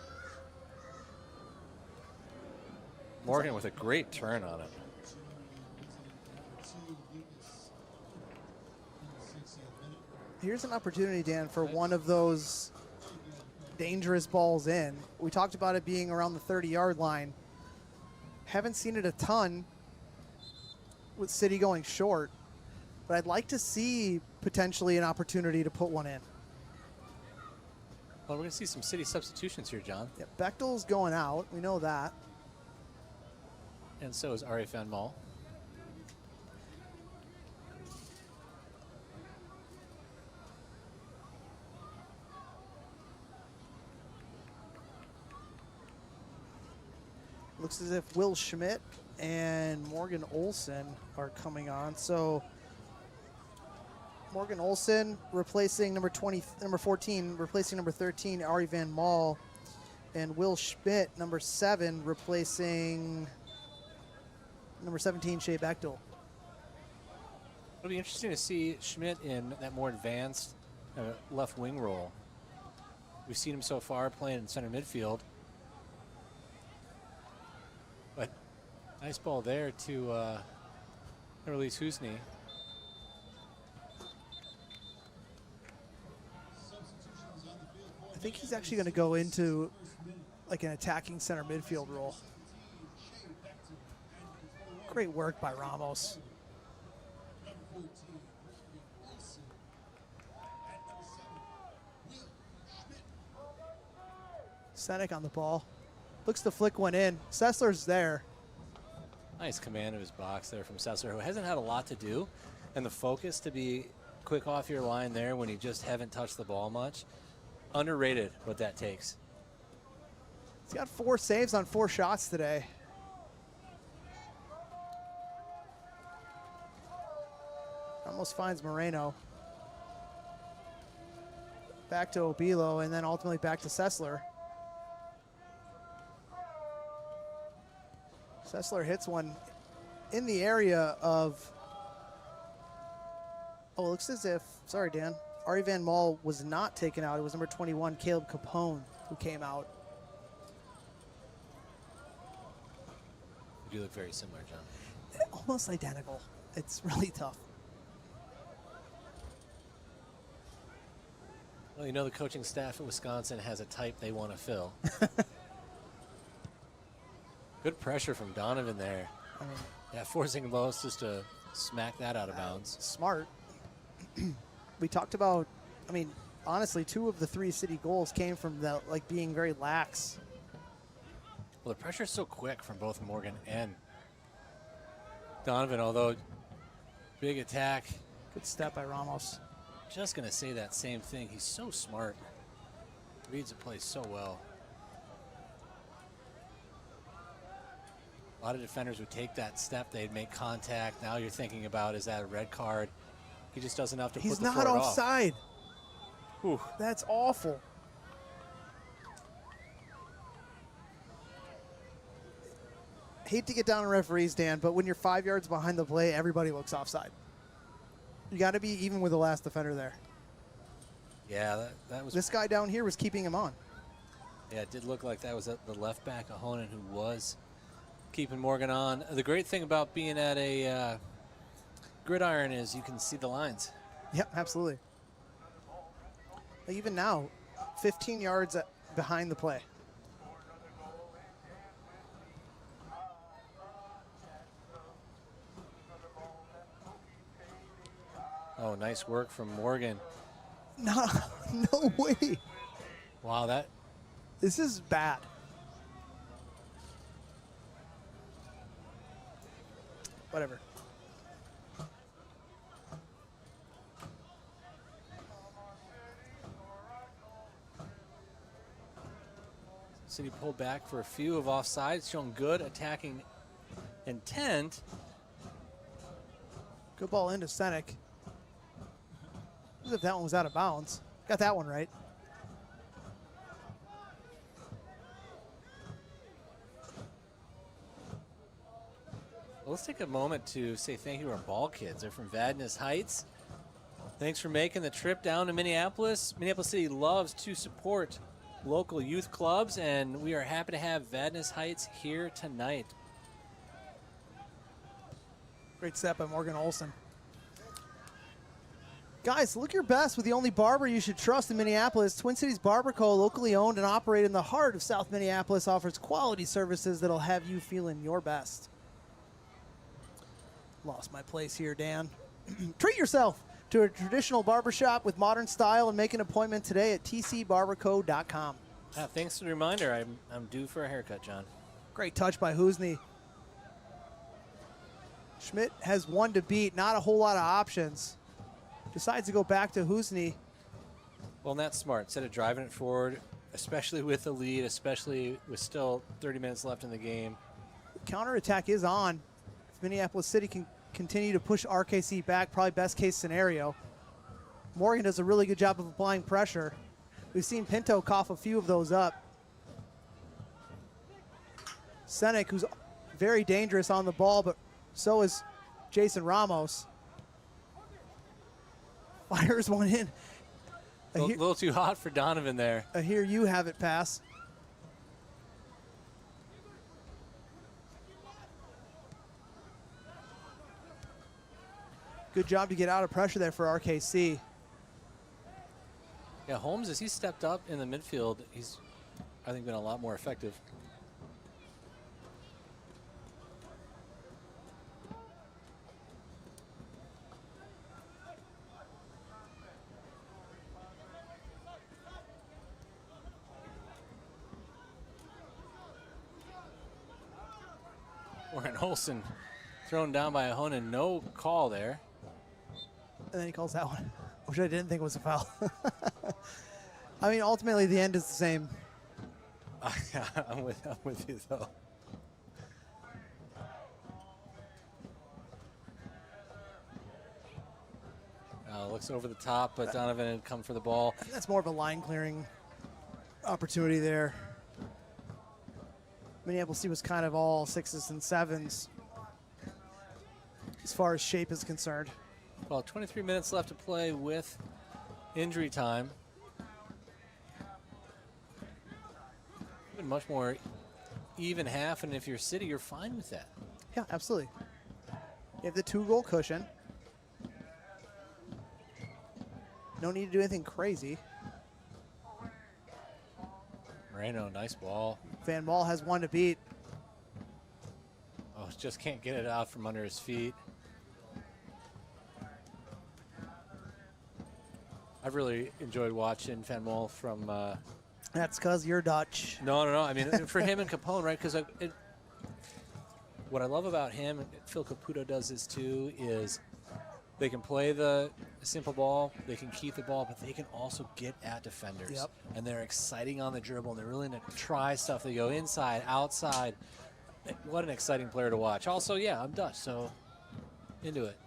Morgan with a great turn on it. Here's an opportunity, Dan, for one of those dangerous balls in. We talked about it being around the 30-yard line. Haven't seen it a ton with City going short, but I'd like to see potentially an opportunity to put one in. Well, we're going to see some City substitutions here, John. Yeah, Bechtel's going out. We know that. And so is Ari Van Mal. Looks as if Will Schmidt and Morgan Olson are coming on. So Morgan Olson replacing number 14, replacing number 13, Ari Van Mal, and Will Schmidt, number 7, replacing number 17, Shea Bechtel. It'll be interesting to see Schmidt in that more advanced left wing role. We've seen him so far playing in center midfield. But nice ball there to release Husney. I think he's actually going to go into like an attacking center midfield role. Great work by Ramos. Senek on the ball. Looks to flick one in. Sessler's there. Nice command of his box there from Sessler, who hasn't had a lot to do. And the focus to be quick off your line there when you just haven't touched the ball much. Underrated what that takes. He's got 4 saves on 4 shots today. Almost finds Moreno. Back to Obilo, and then ultimately back to Sessler. Sessler hits one in the area of, oh, it looks as if, sorry, Dan, Ari Van Mal was not taken out. It was number 21, Caleb Capone, who came out. do look very similar, John. Almost identical. It's really tough. Well, you know the coaching staff at Wisconsin has a type they want to fill. Good pressure from Donovan there. I mean, Yeah, forcing Los just to smack that out of bounds. smart. We talked about, I mean, honestly, 2 of the 3 city goals came from the being very lax. Well, the pressure's so quick from both Morgan and Donovan, although big attack. Good step by Ramos. Just going to say that same thing. He's so smart. Reads the play so well. A lot of defenders would take that step. They'd make contact. Now you're thinking about, is that a red card? He just does enough to He's put the not forward off. offside. Whew. That's awful. Hate to get down on referees, Dan, but when you're 5 yards behind the play, everybody looks offside. You got to be even with the last defender there. Yeah, that was. This guy down here was keeping him on. Yeah, it did look like that was the left back, Ahonen, who was keeping Morgan on. The great thing about being at a gridiron is you can see the lines. Yep, absolutely. Even now, 15 yards behind the play. Oh, nice work from Morgan. No, no way. Wow, This is bad. Whatever. City pulled back for a few of offsides, showing good attacking intent. Good ball into Senek. As if that one was out of bounds. Got that one right. Well, let's take a moment to say thank you to our ball kids. They're from Vadnais Heights. Thanks for making the trip down to Minneapolis. Minneapolis City loves to support local youth clubs, and we are happy to have Vadnais Heights here tonight. Great step by Morgan Olson. Guys, look your best with the only barber you should trust in Minneapolis. Twin Cities Barber Co., locally owned and operated in the heart of South Minneapolis, offers quality services that'll have you feeling your best. Lost my place here, Dan. Treat yourself to a traditional barbershop with modern style and make an appointment today at tcbarberco.com. Thanks for the reminder. I'm due for a haircut, John. Great touch by Husney. Schmidt has 1 to beat, not a whole lot of options. Decides to go back to Husney. Well, and that's smart. Instead of driving it forward, especially with the lead, especially with still 30 minutes left in the game. Counterattack is on. If Minneapolis City can continue to push RKC back, probably best case scenario. Morgan does a really good job of applying pressure. We've seen Pinto cough a few of those up. Senek, who's very dangerous on the ball, but so is Jason Ramos. Fires one in. A little too hot for Donovan there. I hear you have it pass. Good job to get out of pressure there for RKC. Yeah, Holmes, as he stepped up in the midfield, he's, I think, been a lot more effective. Warren Olsen thrown down by Ahonen. No call there. And then he calls that one, which I didn't think was a foul. I mean, ultimately, the end is the same. I'm with you, though. Looks over the top, but Donovan had come for the ball. I think that's more of a line clearing opportunity there. Minneapolis City was kind of all 6s and 7s as far as shape is concerned. Well, 23 minutes left to play with injury time. Been much more even half, and if you're City, you're fine with that. Yeah, absolutely. You have the 2-goal cushion. No need to do anything crazy. Moreno, nice ball. Van Maal has one to beat. Oh, just can't get it out from under his feet. I've really enjoyed watching Van Maal from... That's because you're Dutch. No. I mean, for him and Capone, right? Because what I love about him, and Phil Caputo does this too, is they can play the simple ball, they can keep the ball, but they can also get at defenders. Yep. And they're exciting on the dribble, and they're willing to try stuff. They go inside, outside. What an exciting player to watch. Also, yeah, I'm Dutch, so into it.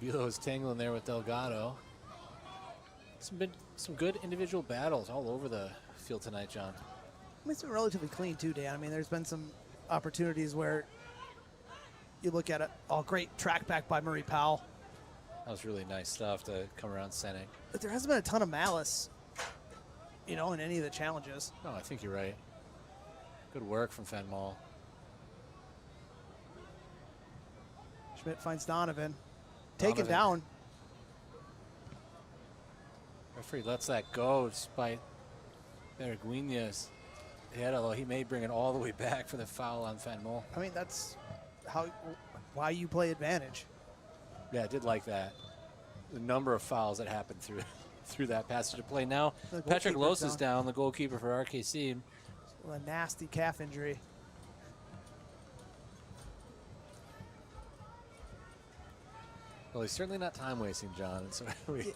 Bulo's tangling there with Delgado. Some good individual battles all over the field tonight, John. I mean, it's been relatively clean too, Dan. I mean, there's been some opportunities where you look at it. Oh, great track back by Murray Powell. That was really nice stuff to come around sending. But there hasn't been a ton of malice, you know, in any of the challenges. No, I think you're right. Good work from Van Maal. Schmidt finds Donovan. Taken down. Referee lets that go despite Bereguina's head, although he may bring it all the way back for the foul on Van Maal. I mean, that's why you play advantage. Yeah, I did like that. The number of fouls that happened through that passage of play. Now, Patrick Lose is down, the goalkeeper for RKC. A nasty calf injury. Well, he's certainly not time wasting, John. And so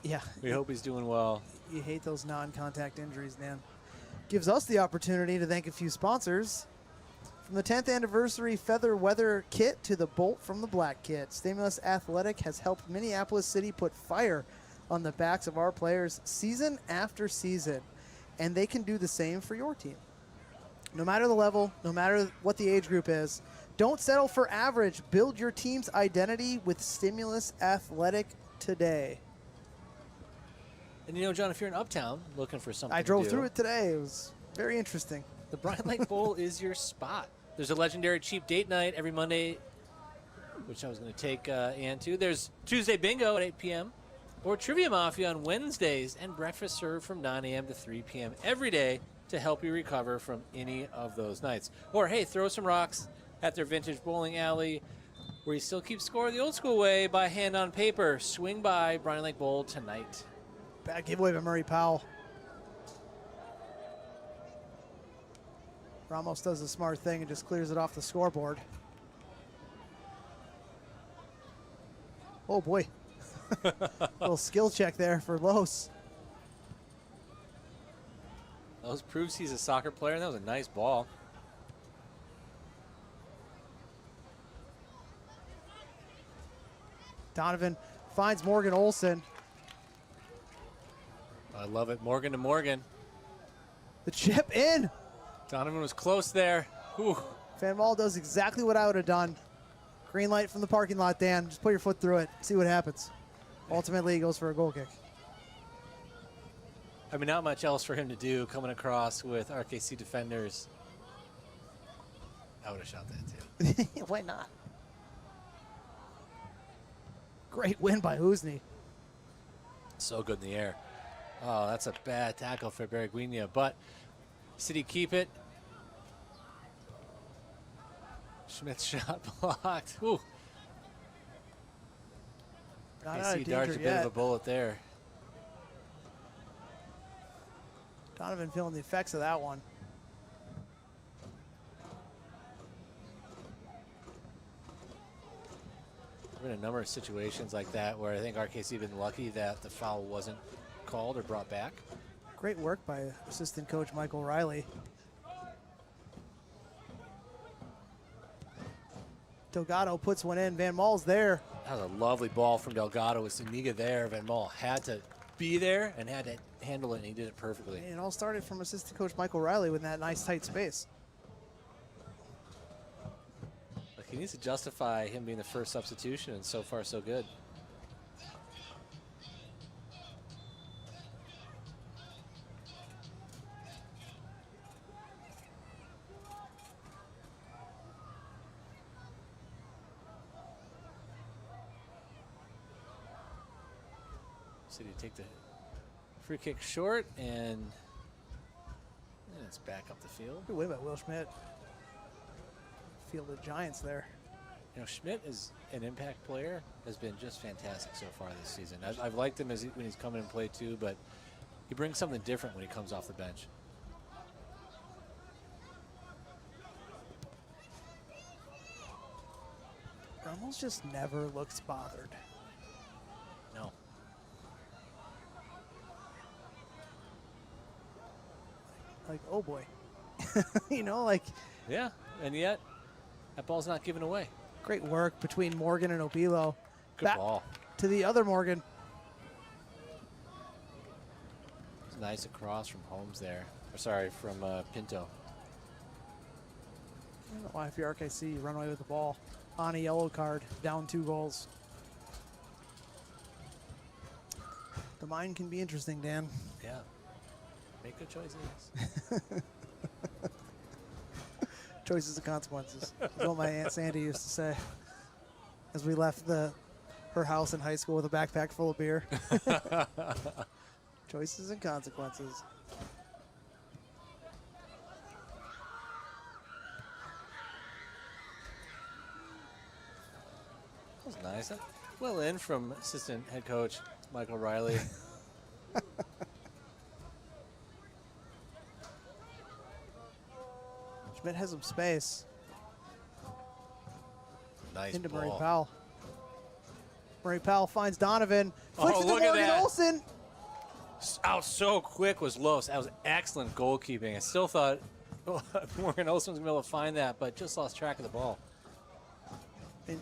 yeah, we hope he's doing well. You hate those non-contact injuries, Dan. Gives us the opportunity to thank a few sponsors. From the 10th anniversary Feather Weather Kit to the Bolt from the Black Kit, Stimulus Athletic has helped Minneapolis City put fire on the backs of our players season after season, and they can do the same for your team. No matter the level, no matter what the age group is, don't settle for average. Build your team's identity with Stimulus Athletic today. And you know, John, if you're in Uptown looking for something I drove to do, through it today. It was very interesting. the Bryant Lake Bowl is your spot. There's a legendary cheap date night every Monday, which I was going to take Ann to. There's Tuesday bingo at 8 p.m. or Trivia Mafia on Wednesdays, and breakfast served from 9 a.m. to 3 p.m. every day to help you recover from any of those nights. Or, hey, throw some rocks at their vintage bowling alley where you still keep score the old school way by hand on paper. Swing by Bryant Lake Bowl tonight. Bad giveaway by Murray Powell. Ramos does a smart thing and just clears it off the scoreboard. Oh boy. Little skill check there for Los. Los proves he's a soccer player, and that was a nice ball. Donovan finds Morgan Olson. I love it. Morgan to Morgan. The chip in. Donovan was close there. Whew. Van Maal does exactly what I would have done. Green light from the parking lot, Dan. Just put your foot through it. See what happens. Ultimately, he goes for a goal kick. I mean, not much else for him to do coming across with RKC defenders. I would have shot that too. Why not? Great win by Husney. So good in the air. Oh, that's a bad tackle for Bereguina, but City keep it. Schmidt's shot blocked. Ooh. Not out of RKC darts danger a bit of yet. a bullet there. Donovan feeling the effects of that one. There have been a number of situations like that where I think RKC have been lucky that the foul wasn't called or brought back. Great work by assistant coach Michael Riley. Delgado puts one in. Van Maal's there. That was a lovely ball from Delgado with Zuniga there. Van Maal had to be there and had to handle it, and he did it perfectly. And it all started from assistant coach Michael Riley with that nice tight space. Like, he needs to justify him being the first substitution, and so far so good. City take the free kick short, and it's back up the field. Good win by Will Schmidt. Field of Giants there. You know, Schmidt is an impact player, has been just fantastic so far this season. I've liked him when he's come in and played too, but he brings something different when he comes off the bench. Brummels just never looks bothered. No. Like, oh boy. You know, like. Yeah, and yet that ball's not given away. Great work between Morgan and Obilo. Good Back ball. to the other Morgan. It's nice across from Holmes there. Or sorry, from Pinto. I don't know why if you're RKC, you run away with the ball on a yellow card, down 2 goals. The mind can be interesting, Dan. Yeah. Make good choices. Choices and consequences. That's what my Aunt Sandy used to say as we left her house in high school with a backpack full of beer. Choices and consequences. That was nice. Well in from assistant head coach Michael Riley. Schmidt has some space. Nice Into ball. Murray Powell. Murray Powell finds Donovan. Flicks it to look at Morgan that. Olson. Out so quick was Los. That was excellent goalkeeping. I still thought Morgan Olson was going to be able to find that, but just lost track of the ball. And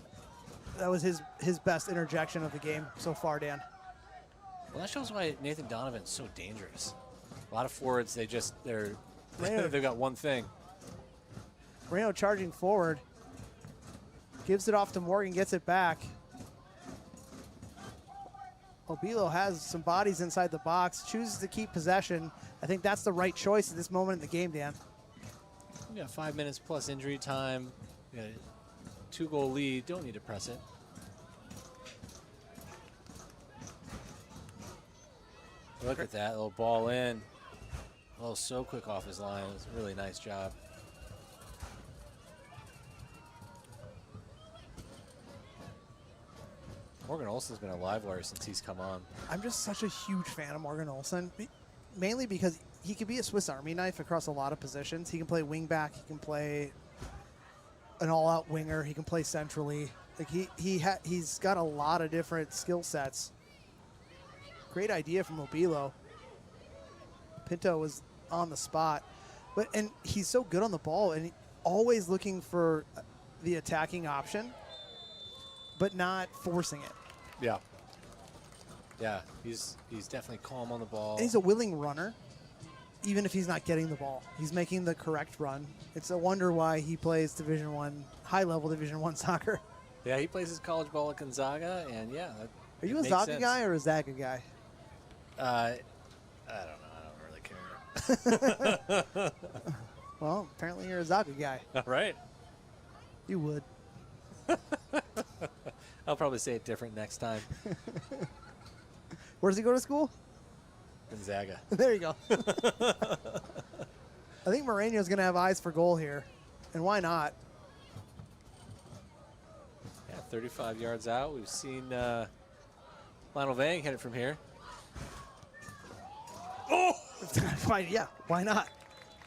that was his best interjection of the game so far, Dan. Well, that shows why Nathan Donovan's so dangerous. A lot of forwards, they've got one thing. Moreno charging forward. Gives it off to Morgan, gets it back. Obilo has some bodies inside the box, chooses to keep possession. I think that's the right choice at this moment in the game, Dan. We got 5 minutes plus injury time. We got a 2-goal lead. Don't need to press it. Look at that little ball in. Oh, so quick off his line. It was a really nice job. Morgan Olson's been a live wire since he's come on. I'm just such a huge fan of Morgan Olson, mainly because he could be a Swiss Army knife across a lot of positions. He can play wing back. He can play an all-out winger. He can play centrally. Like he's got a lot of different skill sets. Great idea from Obilo. Pinto was on the spot, and he's so good on the ball and always looking for the attacking option, but not forcing it. Yeah. Yeah, he's definitely calm on the ball. And he's a willing runner, even if he's not getting the ball. He's making the correct run. It's a wonder why he plays Division I, high-level Division I soccer. Yeah, he plays his college ball at Gonzaga, and yeah. Are you a Zaga guy or a Zaga guy? I don't know. I don't really care. Well, apparently you're a Zaga guy. All right. You would. I'll probably say it different next time. Where does he go to school? Gonzaga. There you go. I think Moreno's going to have eyes for goal here. And why not? Yeah, 35 yards out. We've seen Lionel Vang hit it from here. Oh! Yeah, why not?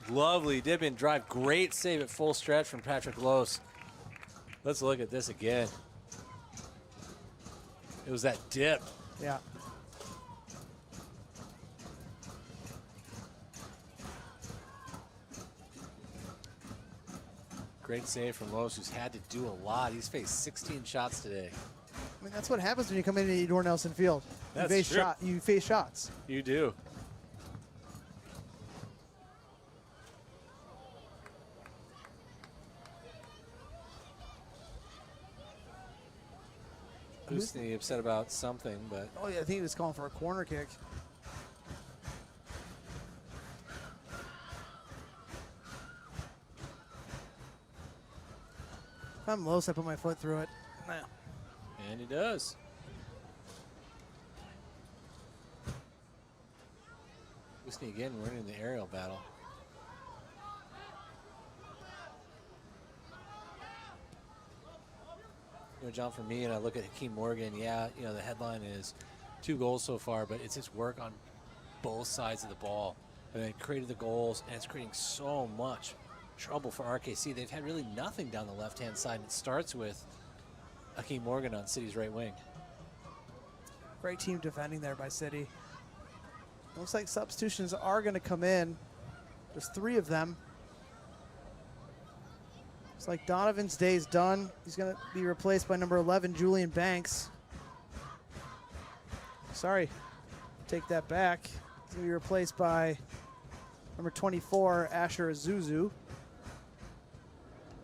Lovely dip in drive. Great save at full stretch from Patrick Los. Let's look at this again. It was that dip. Yeah. Great save from Los, who's had to do a lot. He's faced 16 shots today. I mean, that's what happens when you come into Edor Nelson Field. That's you face true. You face shots. You do. Houston upset about something, but Oh, yeah, I think he was calling for a corner kick. If I'm Los, I put my foot through it. Nah. and he does. Wisney again winning the aerial battle. You know, John, for me, and I look at Hakeem Morgan, yeah, you know, the headline is 2 goals so far, but it's his work on both sides of the ball. And it created the goals, and it's creating so much trouble for RKC. They've had really nothing down the left-hand side. It starts with Hakeem Morgan on City's right wing. Great team defending there by City. Looks like substitutions are going to come in. There's 3 of them. It's like Donovan's day is done. He's going to be replaced by number 11, Julian Banks. Sorry, take that back. He's going to be replaced by number 24, Asher Azuzu.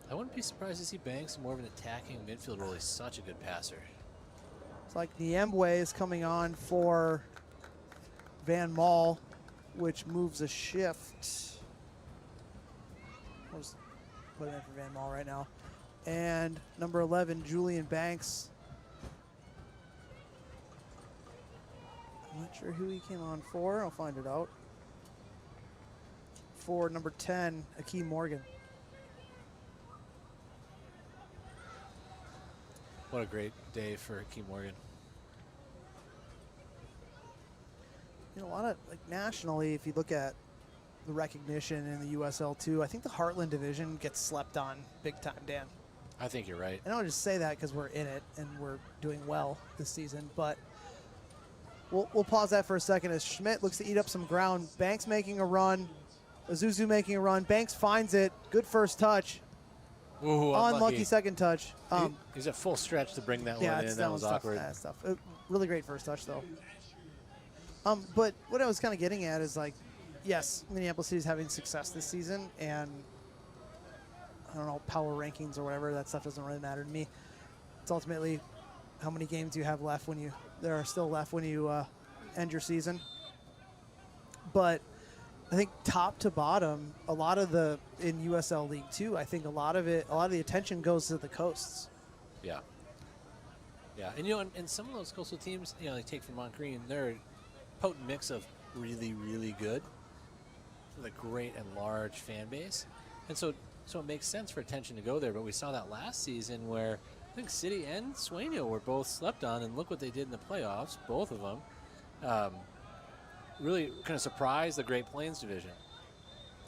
I wouldn't be surprised to see Banks in more of an attacking midfield role. He's such a good passer. It's like Niembwe is coming on for Van Mall, which moves a shift. I'll just put it in for Van Mall right now. And number 11, Julian Banks. I'm not sure who he came on for. I'll find it out. For number 10, Hakeem Morgan. What a great day for Hakeem Morgan. You know, a lot of, like, nationally, if you look at the recognition in the USL too, I think the Heartland division gets slept on big time, Dan. I think you're right. And I don't just say that because we're in it and we're doing well this season, but we'll pause that for a second as Schmidt looks to eat up some ground. Banks making a run, Azuzu making a run. Banks finds it. Good first touch. Ooh, unlucky second touch. He's at full stretch to bring that yeah, one in. That was awkward. That's tough. Really great first touch, though. But what I was kind of getting at is, like, yes, Minneapolis City is having success this season, and I don't know, power rankings or whatever, that stuff doesn't really matter to me. It's ultimately how many games you have left when there are still left when you end your season. But I think top to bottom, a lot of in USL League 2, I think a lot of the attention goes to the coasts. Yeah. Yeah, and you know, and some of those coastal teams, you know, they take Vermont Green, they're a potent mix of really, really good with a great and large fan base. And so it makes sense for attention to go there. But we saw that last season where I think City and Sueño were both slept on, and look what they did in the playoffs, both of them. Really kind of surprised the Great Plains division.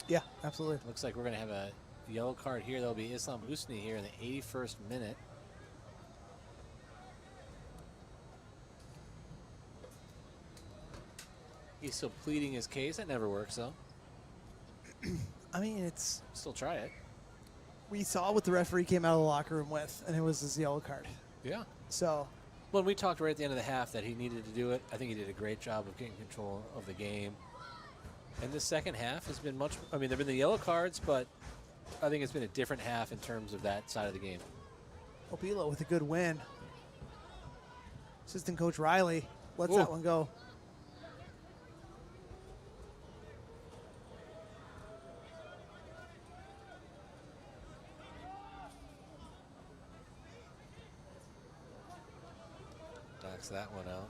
Yeah, absolutely. Looks like we're going to have a yellow card here. There'll be Islam Husni here in the 81st minute. He's still pleading his case. That never works, though. I mean, Still try it. we saw what the referee came out of the locker room with, and it was his yellow card. Yeah. So, When we talked right at the end of the half that he needed to do it, I think he did a great job of getting control of the game. And the second half has been much, I mean, there have been the yellow cards, but I think it's been a different half in terms of that side of the game. Opilo with a good win. Assistant coach Riley lets Ooh. that one go. Knocks that one out.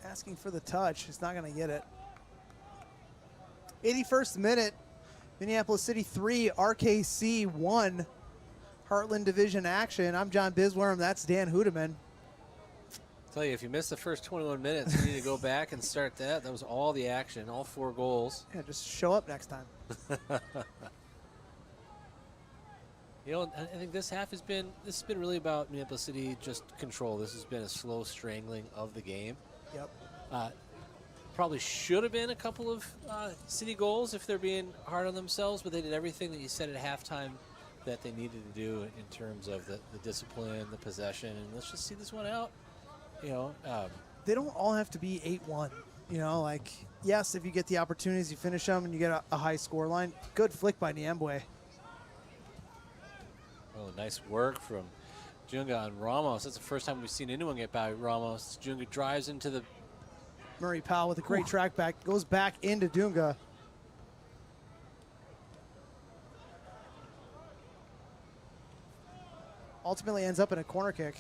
Asking for the touch. He's not going to get it. 81st minute. Minneapolis City 3, RKC 1. Heartland Division action. I'm John Bisworm. That's Dan Hudeman. Tell you, if you missed the first 21 minutes, you need to go back and start that. That was all the action, all 4 goals. Yeah, just show up next time. You know, I think this half has been really about Minneapolis City just control. This has been a slow strangling of the game. Yep. Probably should have been a couple of City goals if they're being hard on themselves, but they did everything that you said at halftime that they needed to do in terms of the discipline, the possession, and let's just see this one out. You know, They don't all have to be 8-1. You know, like, yes, if you get the opportunities, you finish them and you get a high score line. Good flick by Niembwe. oh, nice work from Junga and Ramos. That's the first time we've seen anyone get by Ramos. Junga drives into the Murray Powell with a great track back. Goes back into Dunga. Ultimately ends up in a corner kick.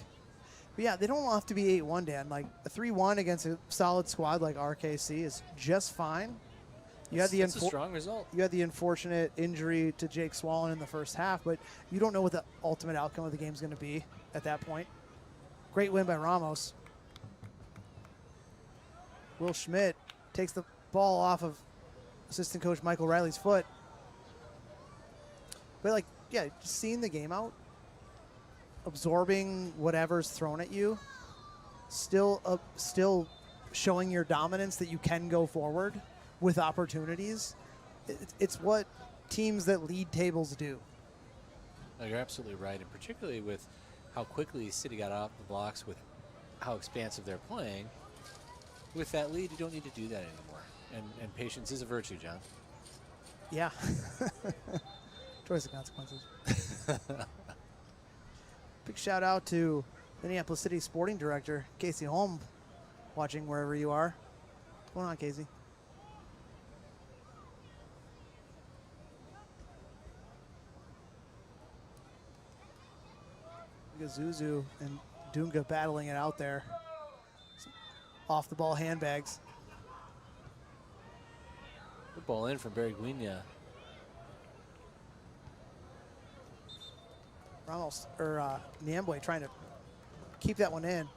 But yeah, they don't have to be 8-1, Dan. Like, a 3-1 against a solid squad like RKC is just fine. That's a strong result. You had the unfortunate injury to Jake Swallen in the first half, but you don't know what the ultimate outcome of the game is going to be at that point. Great win by Ramos. Will Schmidt takes the ball off of assistant coach Michael Riley's foot. But, just seeing the game out, absorbing whatever's thrown at you, still showing your dominance that you can go forward with opportunities. It's what teams that lead tables do. No, you're absolutely right, and particularly with how quickly City got off the blocks with how expansive they're playing. With that lead, you don't need to do that anymore. And patience is a virtue, John. Yeah. Choice of consequences. Big shout out to Minneapolis City Sporting Director Casey Holm, watching wherever you are. What's going on, Casey? Zuzu and Dunga battling it out there. Some off the ball handbags. Good ball in from Barry Guinia. Ramos or Niembwe trying to keep that one in.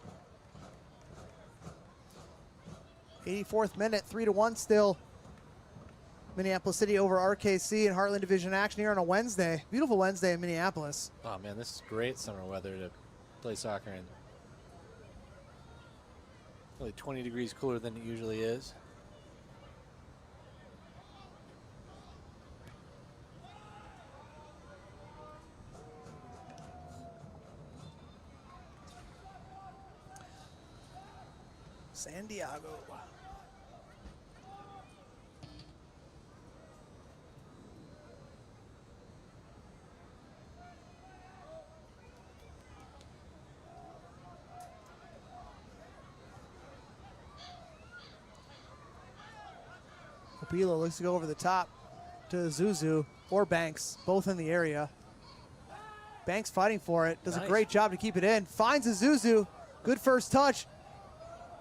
84th minute, 3-1 still. Minneapolis City over RKC in Heartland Division action here on a Wednesday. Beautiful Wednesday in Minneapolis. Oh man, this is great summer weather to play soccer in. Only 20 degrees cooler than it usually is. San Diego. Opila looks to go over the top to Zuzu or Banks, both in the area. Banks fighting for it, does a great job to keep it in. Finds a Zuzu, good first touch.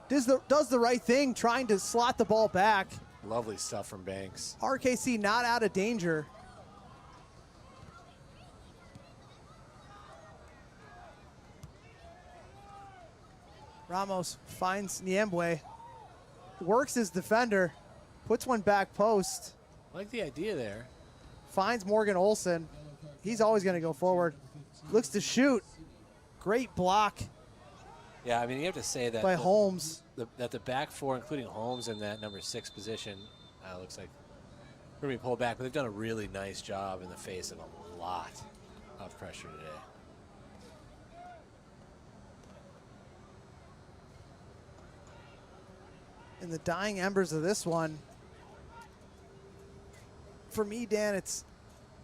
Does the right thing, trying to slot the ball back. Lovely stuff from Banks. RKC not out of danger. Ramos finds Niembwe, works his defender, puts one back post. I like the idea there. Finds Morgan Olson. He's always going to go forward. Looks to shoot. Great block. Yeah, I mean, you have to say that by Holmes. That the back four, including Holmes in that number 6 position, looks like we're going to be pulled back, but they've done a really nice job in the face of a lot of pressure today. In the dying embers of this one, for me, Dan,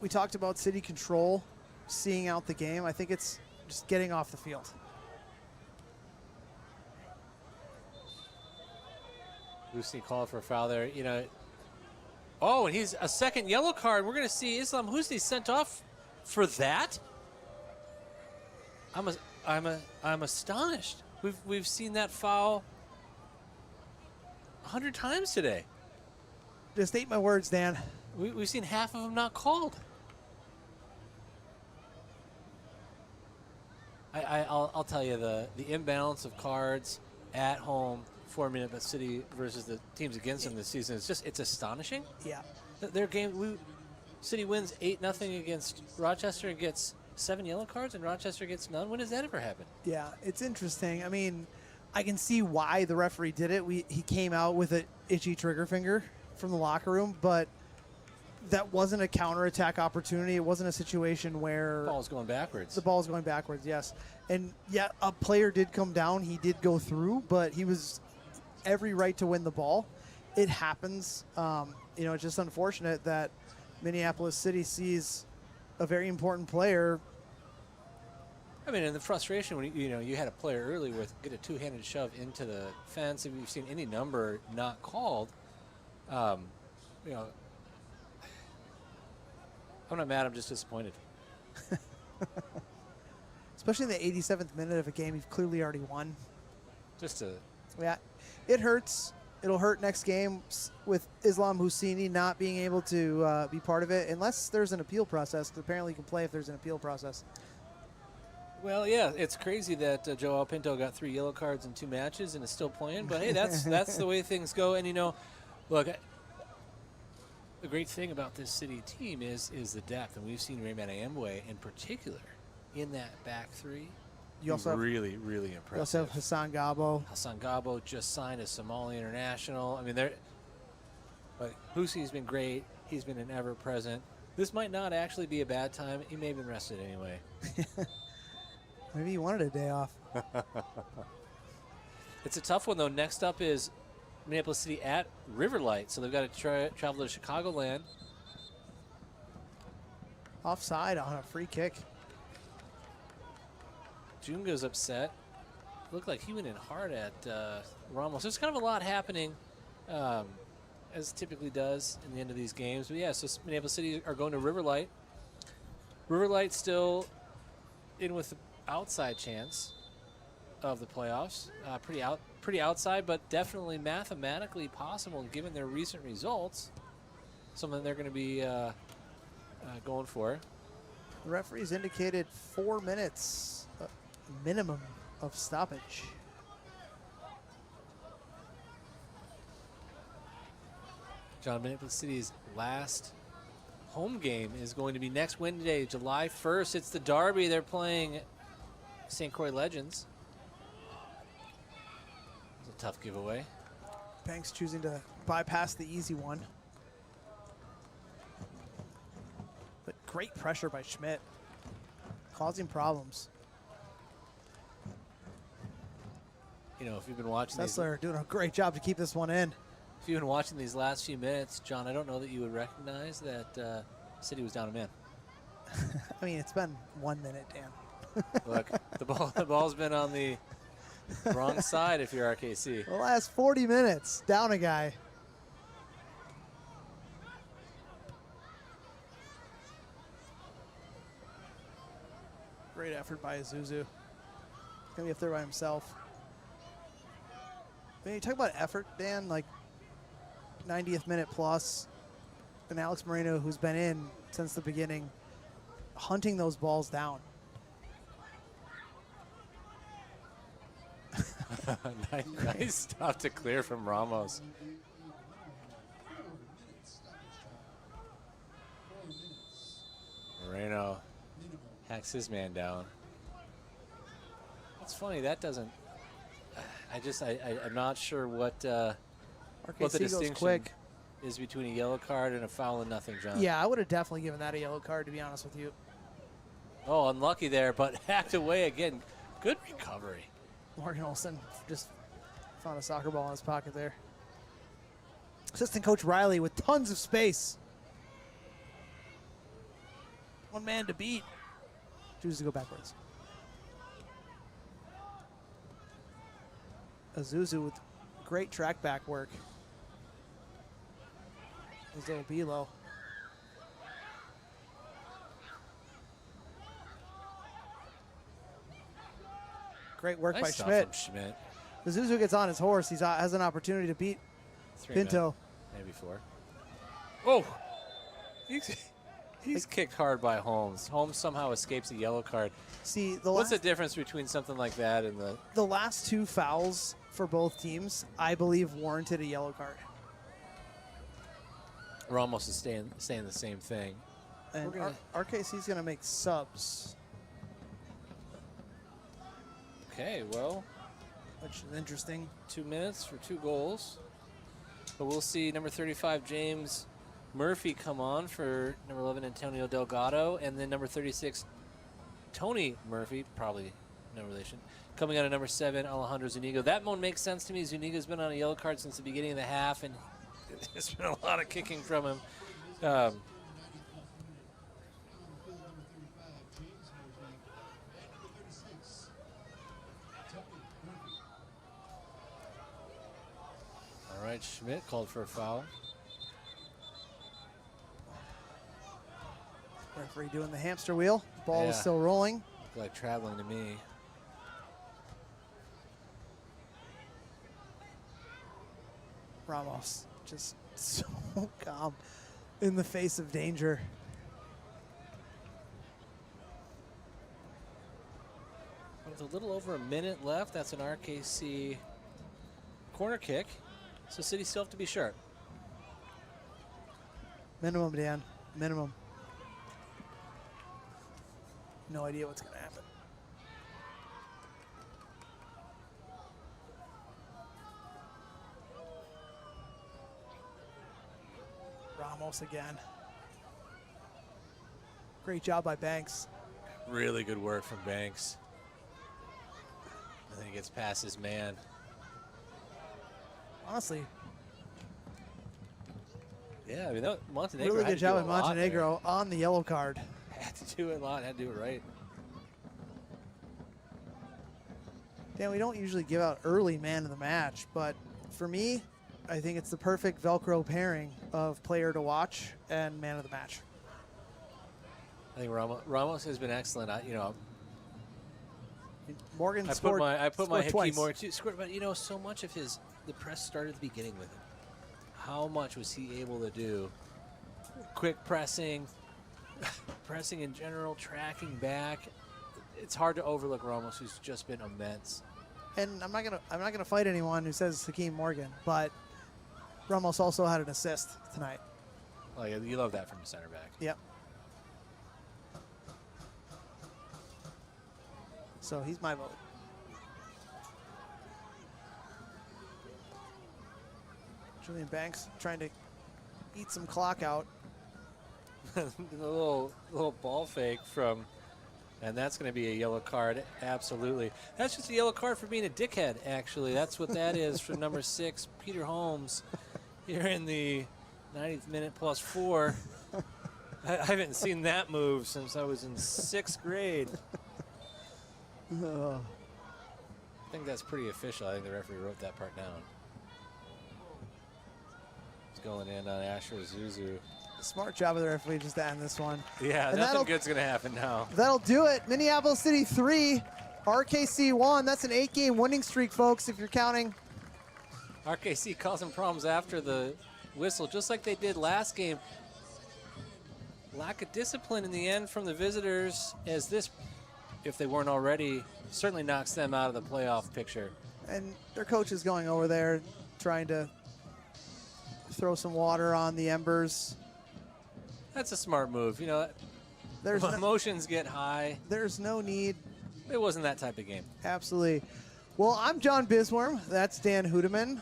we talked about City control, seeing out the game. I think it's just getting off the field. Husni called for a foul there. You know, oh, and he's a second yellow card. We're going to see Islam Husni sent off for that. I'm astonished. We've seen that foul 100 times today. Just ate my words, Dan. We've seen half of them not called. I'll tell you, the imbalance of cards at home for Minneapolis City versus the teams against them this season it's astonishing. Yeah. Their game, City wins 8-0 against Rochester and gets 7 yellow cards, and Rochester gets none. When does that ever happen? Yeah, it's interesting. I mean, I can see why the referee did it. He came out with an itchy trigger finger from the locker room, but that wasn't a counterattack opportunity. It wasn't a situation where the ball's going backwards. The ball's going backwards, yes. And yeah, a player did come down. He did go through, but he was every right to win the ball. It happens. It's just unfortunate that Minneapolis City sees a very important player. I mean, and the frustration when you had a player early with get a two-handed shove into the fence. If you've seen any number not called, I'm not mad. I'm just disappointed. Especially in the 87th minute of a game you've clearly already won. Just to yeah, it hurts. it'll hurt next game with Islam Husseini not being able to be part of it unless there's an appeal process. 'Cause apparently, you can play if there's an appeal process. Well, yeah, it's crazy that Joao Pinto got 3 yellow cards in 2 matches and is still playing. But hey, that's the way things go. And look, the great thing about this city team is the depth, and we've seen Raymond Amway in particular in that back 3. You also really impressive. You also have Hassan Gabo. Hassan Gabo just signed a Somali international. I mean, but Hussi's been great. He's been an ever-present. This might not actually be a bad time. He may have been rested anyway. Maybe he wanted a day off. It's a tough one, though. Next up is Minneapolis City at Riverlight. So they've got to travel to Chicagoland. Offside on a free kick. Junga's upset. Looked like he went in hard at Ramos. There's kind of a lot happening, as typically does in the end of these games. But yeah, so Minneapolis City are going to Riverlight. Riverlight still in with the outside chance of the playoffs. Pretty outside, but definitely mathematically possible given their recent results. Something they're going to be going for. The referees indicated 4 minutes minimum of stoppage. John, Minneapolis City's last home game is going to be next Wednesday, July 1st. It's the Derby. They're playing St. Croix Legends. It's a tough giveaway. Banks choosing to bypass the easy one. But great pressure by Schmidt, causing problems. If you've been watching Sessler doing a great job to keep this one in. If you've been watching these last few minutes, John, I don't know that you would recognize that City was down a man. I mean, it's been 1 minute, Dan. Look, the ball's been on the wrong side if you're RKC. The last 40 minutes, down a guy. Great effort by Azuzu. He's gonna be up there by himself. When you talk about effort, Dan, like 90th minute plus, and Alex Moreno, who's been in since the beginning, hunting those balls down. Nice stop to clear from Ramos. Moreno hacks his man down. It's funny, that doesn't... I'm not sure what the distinction is between a yellow card and a foul and nothing, John. Yeah, I would have definitely given that a yellow card, to be honest with you. Oh, unlucky there, but hacked away again. Good recovery. Morgan Olson just found a soccer ball in his pocket there. Assistant coach Riley with tons of space. One man to beat. Chooses to go backwards. Azuzu with great track back work. His little Bilo. Great work Nice by stuff Schmidt. from Schmidt. Azuzu gets on his horse. He has an opportunity to beat 3 Pinto. Maybe 4. Oh! He's kicked hard by Holmes. Holmes somehow escapes a yellow card. See, What's the difference between something like that and the last 2 fouls for both teams, I believe, warranted a yellow card. Ramos is saying the same thing. And RKC's going to make subs, Okay, well, which is interesting. 2 minutes for 2 goals. But we'll see number 35, James Murphy, come on for number 11, Antonio Delgado. And then number 36, Tony Murphy, probably no relation, coming out of number 7, Alejandro Zuniga. That one makes sense to me. Zuniga's been on a yellow card since the beginning of the half, and there's been a lot of kicking from him. All right, Schmidt called for a foul. Referee doing the hamster wheel. Ball is Yeah. still rolling. Looked like traveling to me. Ramos just so calm in the face of danger. With a little over a minute left, that's an RKC corner kick. So City still have to be sharp. Minimum, Dan. Minimum. No idea what's going to happen. Ramos again. Great job by Banks. Really good work from Banks. And then he gets past his man. Honestly, Yeah, I mean, that Montenegro really had good to job do by a lot Montenegro on the yellow card. there. Had to do it a lot, had to do it right. Dan, we don't usually give out early man of the match, but for me, I think it's the perfect Velcro pairing of player to watch and man of the match. I think Ramos has been excellent. Morgan I scored, put my scored Hickey twice. more too. Scored, but so much of the press started at the beginning with him. How much was he able to do? Quick pressing, pressing in general, tracking back. It's hard to overlook Ramos, who's just been immense. And I'm not gonna fight anyone who says Hakeem Morgan, but Ramos also had an assist tonight. Oh yeah, you love that from a center back. Yep. So he's my vote. Julian Banks trying to eat some clock out. A little ball fake from, and that's going to be a yellow card. Absolutely, that's just a yellow card for being a dickhead. Actually, that's what that is from number 6, Peter Holmes, here in the 90th minute plus 4. I haven't seen that move since I was in 6th grade. I think that's pretty official. I think the referee wrote that part down. He's going in on Asher Zuzu. Smart job of the referee just to end this one. Yeah, And nothing good's going to happen now. That'll do it. Minneapolis City 3, RKC 1. That's an 8-game winning streak, folks, if you're counting. RKC causing problems after the whistle, just like they did last game. Lack of discipline in the end from the visitors, as this, if they weren't already, certainly knocks them out of the playoff picture. And their coach is going over there trying to throw some water on the embers. That's a smart move. There's emotions get high. There's no need. It wasn't that type of game. Absolutely. Well, I'm John Bisworm. That's Dan Hudeman.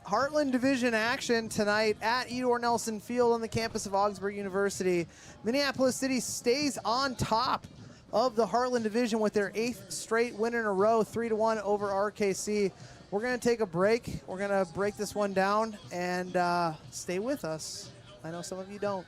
Heartland Division action tonight at Edor Nelson Field on the campus of Augsburg University. Minneapolis City stays on top of the Heartland Division with their 8th straight win in a row, 3-1 over RKC. We're going to take a break. We're going to break this one down and stay with us. I know some of you don't.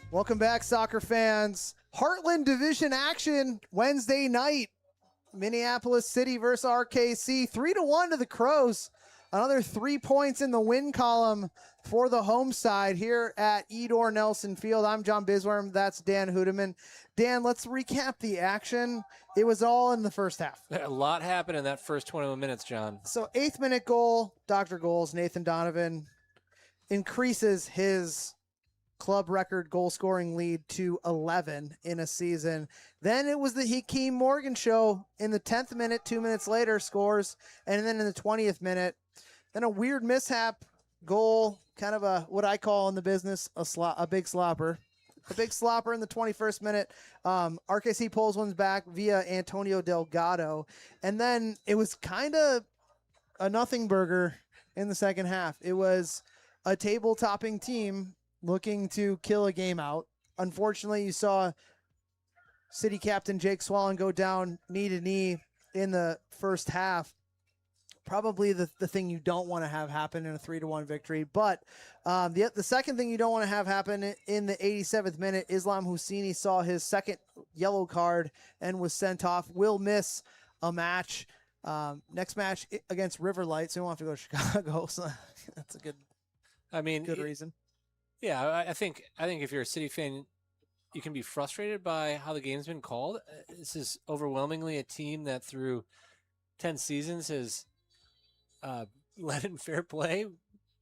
Welcome back, soccer fans. Heartland Division action Wednesday night. Minneapolis City versus RKC. 3-1 to the Crows. Another 3 points in the win column for the home side here at Edor Nelson Field. I'm John Bisworm. That's Dan Hudeman. Dan, let's recap the action. It was all in the first half. A lot happened in that first 21 minutes, John. So 8th minute goal, Dr. Goals, Nathan Donovan increases his club record goal scoring lead to 11 in a season. Then it was the Hakeem Morgan show in the 10th minute, 2 minutes later scores. And then in the 20th minute, then a weird mishap goal, kind of a, what I call in the business, a big slopper. A big slopper in the 21st minute. RKC pulls one back via Antonio Delgado. And then it was kind of a nothing burger in the second half. It was a table-topping team looking to kill a game out. Unfortunately, you saw City captain Jake Swallen go down knee to knee in the first half. Probably the thing you don't want to have happen in a 3-1 victory. But the second thing you don't want to have happen in the 87th minute, Islam Husseini saw his second yellow card and was sent off. Will miss a match. Next match against River Light, so we won't have to go to Chicago. So that's a good reason. Yeah, I think if you're a City fan, you can be frustrated by how the game's been called. This is overwhelmingly a team that through 10 seasons has led in fair play,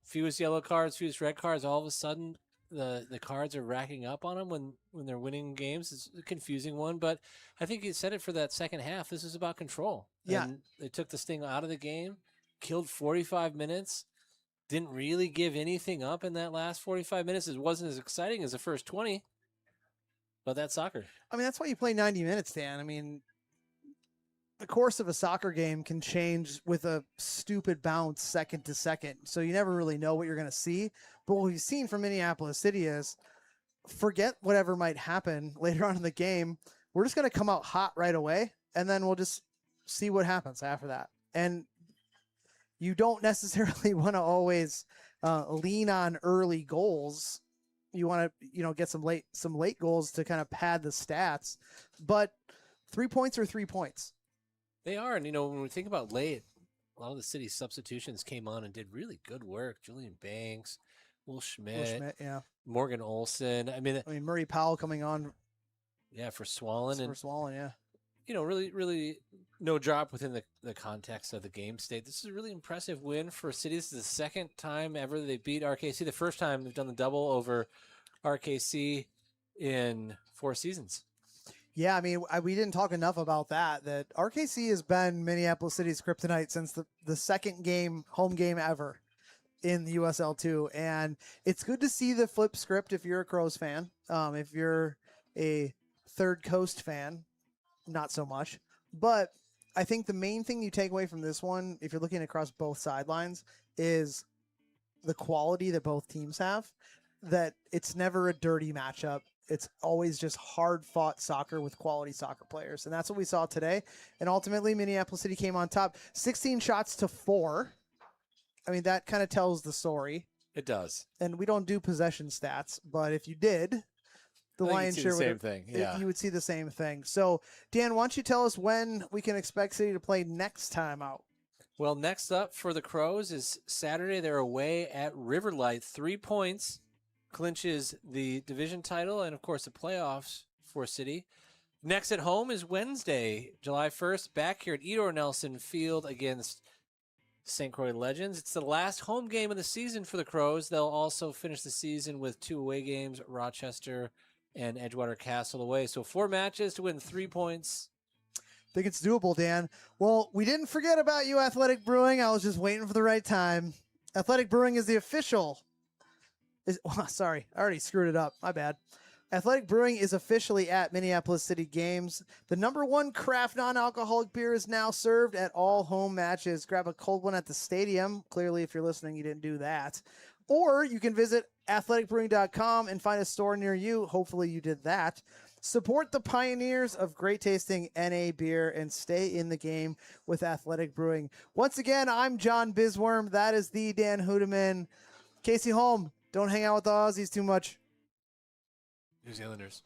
fewest yellow cards, fewest red cards. All of a sudden, the cards are racking up on them when they're winning games. It's a confusing one, but I think you said it for that second half. This is about control. Yeah, and they took the sting out of the game, killed 45 minutes. Didn't really give anything up in that last 45 minutes. It wasn't as exciting as the first 20, but that's soccer. I mean, that's why you play 90 minutes, Dan. I mean, the course of a soccer game can change with a stupid bounce second to second. So you never really know what you're going to see. But what we've seen from Minneapolis City is forget whatever might happen later on in the game. We're just going to come out hot right away, and then we'll just see what happens after that. And you don't necessarily want to always lean on early goals. You want to, get some late goals to kind of pad the stats. But 3 points are 3 points. They are, and when we think about late, a lot of the City's substitutions came on and did really good work. Julian Banks, Will Schmidt, yeah, Morgan Olson. I mean, Murray Powell coming on. Yeah, for Swallen. Yeah. Really, really no drop within the context of the game state. This is a really impressive win for City. This is the second time ever they beat RKC. The first time they've done the double over RKC in 4 seasons. Yeah, I mean, we didn't talk enough about that RKC has been Minneapolis City's kryptonite since the second home game ever in the USL2. And it's good to see the flip script if you're a Crows fan. If you're a Third Coast fan, not so much. But I think the main thing you take away from this one, if you're looking across both sidelines, is the quality that both teams have, that it's never a dirty matchup. It's always just hard-fought soccer with quality soccer players. And that's what we saw today. And ultimately, Minneapolis City came on top. 16 shots to 4. I mean, that kind of tells the story. It does. And we don't do possession stats, but if you did, the lion's share same thing. Yeah, you would see the same thing. So, Dan, why don't you tell us when we can expect City to play next time out? Well, next up for the Crows is Saturday. They're away at River Light. 3 points clinches the division title and, of course, the playoffs for City. Next at home is Wednesday, July 1st, back here at Edor Nelson Field against St. Croix Legends. It's the last home game of the season for the Crows. They'll also finish the season with 2 away games, Rochester and Edgewater Castle away. So 4 matches to win 3 points. I think it's doable, Dan. Well, we didn't forget about you, Athletic Brewing. I was just waiting for the right time. Athletic Brewing is the official. Sorry, I already screwed it up. My bad. Athletic Brewing is officially at Minneapolis City games. The #1 craft non-alcoholic beer is now served at all home matches. Grab a cold one at the stadium. Clearly, if you're listening, you didn't do that. Or you can visit athleticbrewing.com and find a store near you. Hopefully you did that. Support the pioneers of great tasting NA beer and stay in the game with Athletic Brewing. Once again, I'm John Bisworm. That is the Dan Hudeman. Casey Holm, don't hang out with the Aussies too much. New Zealanders.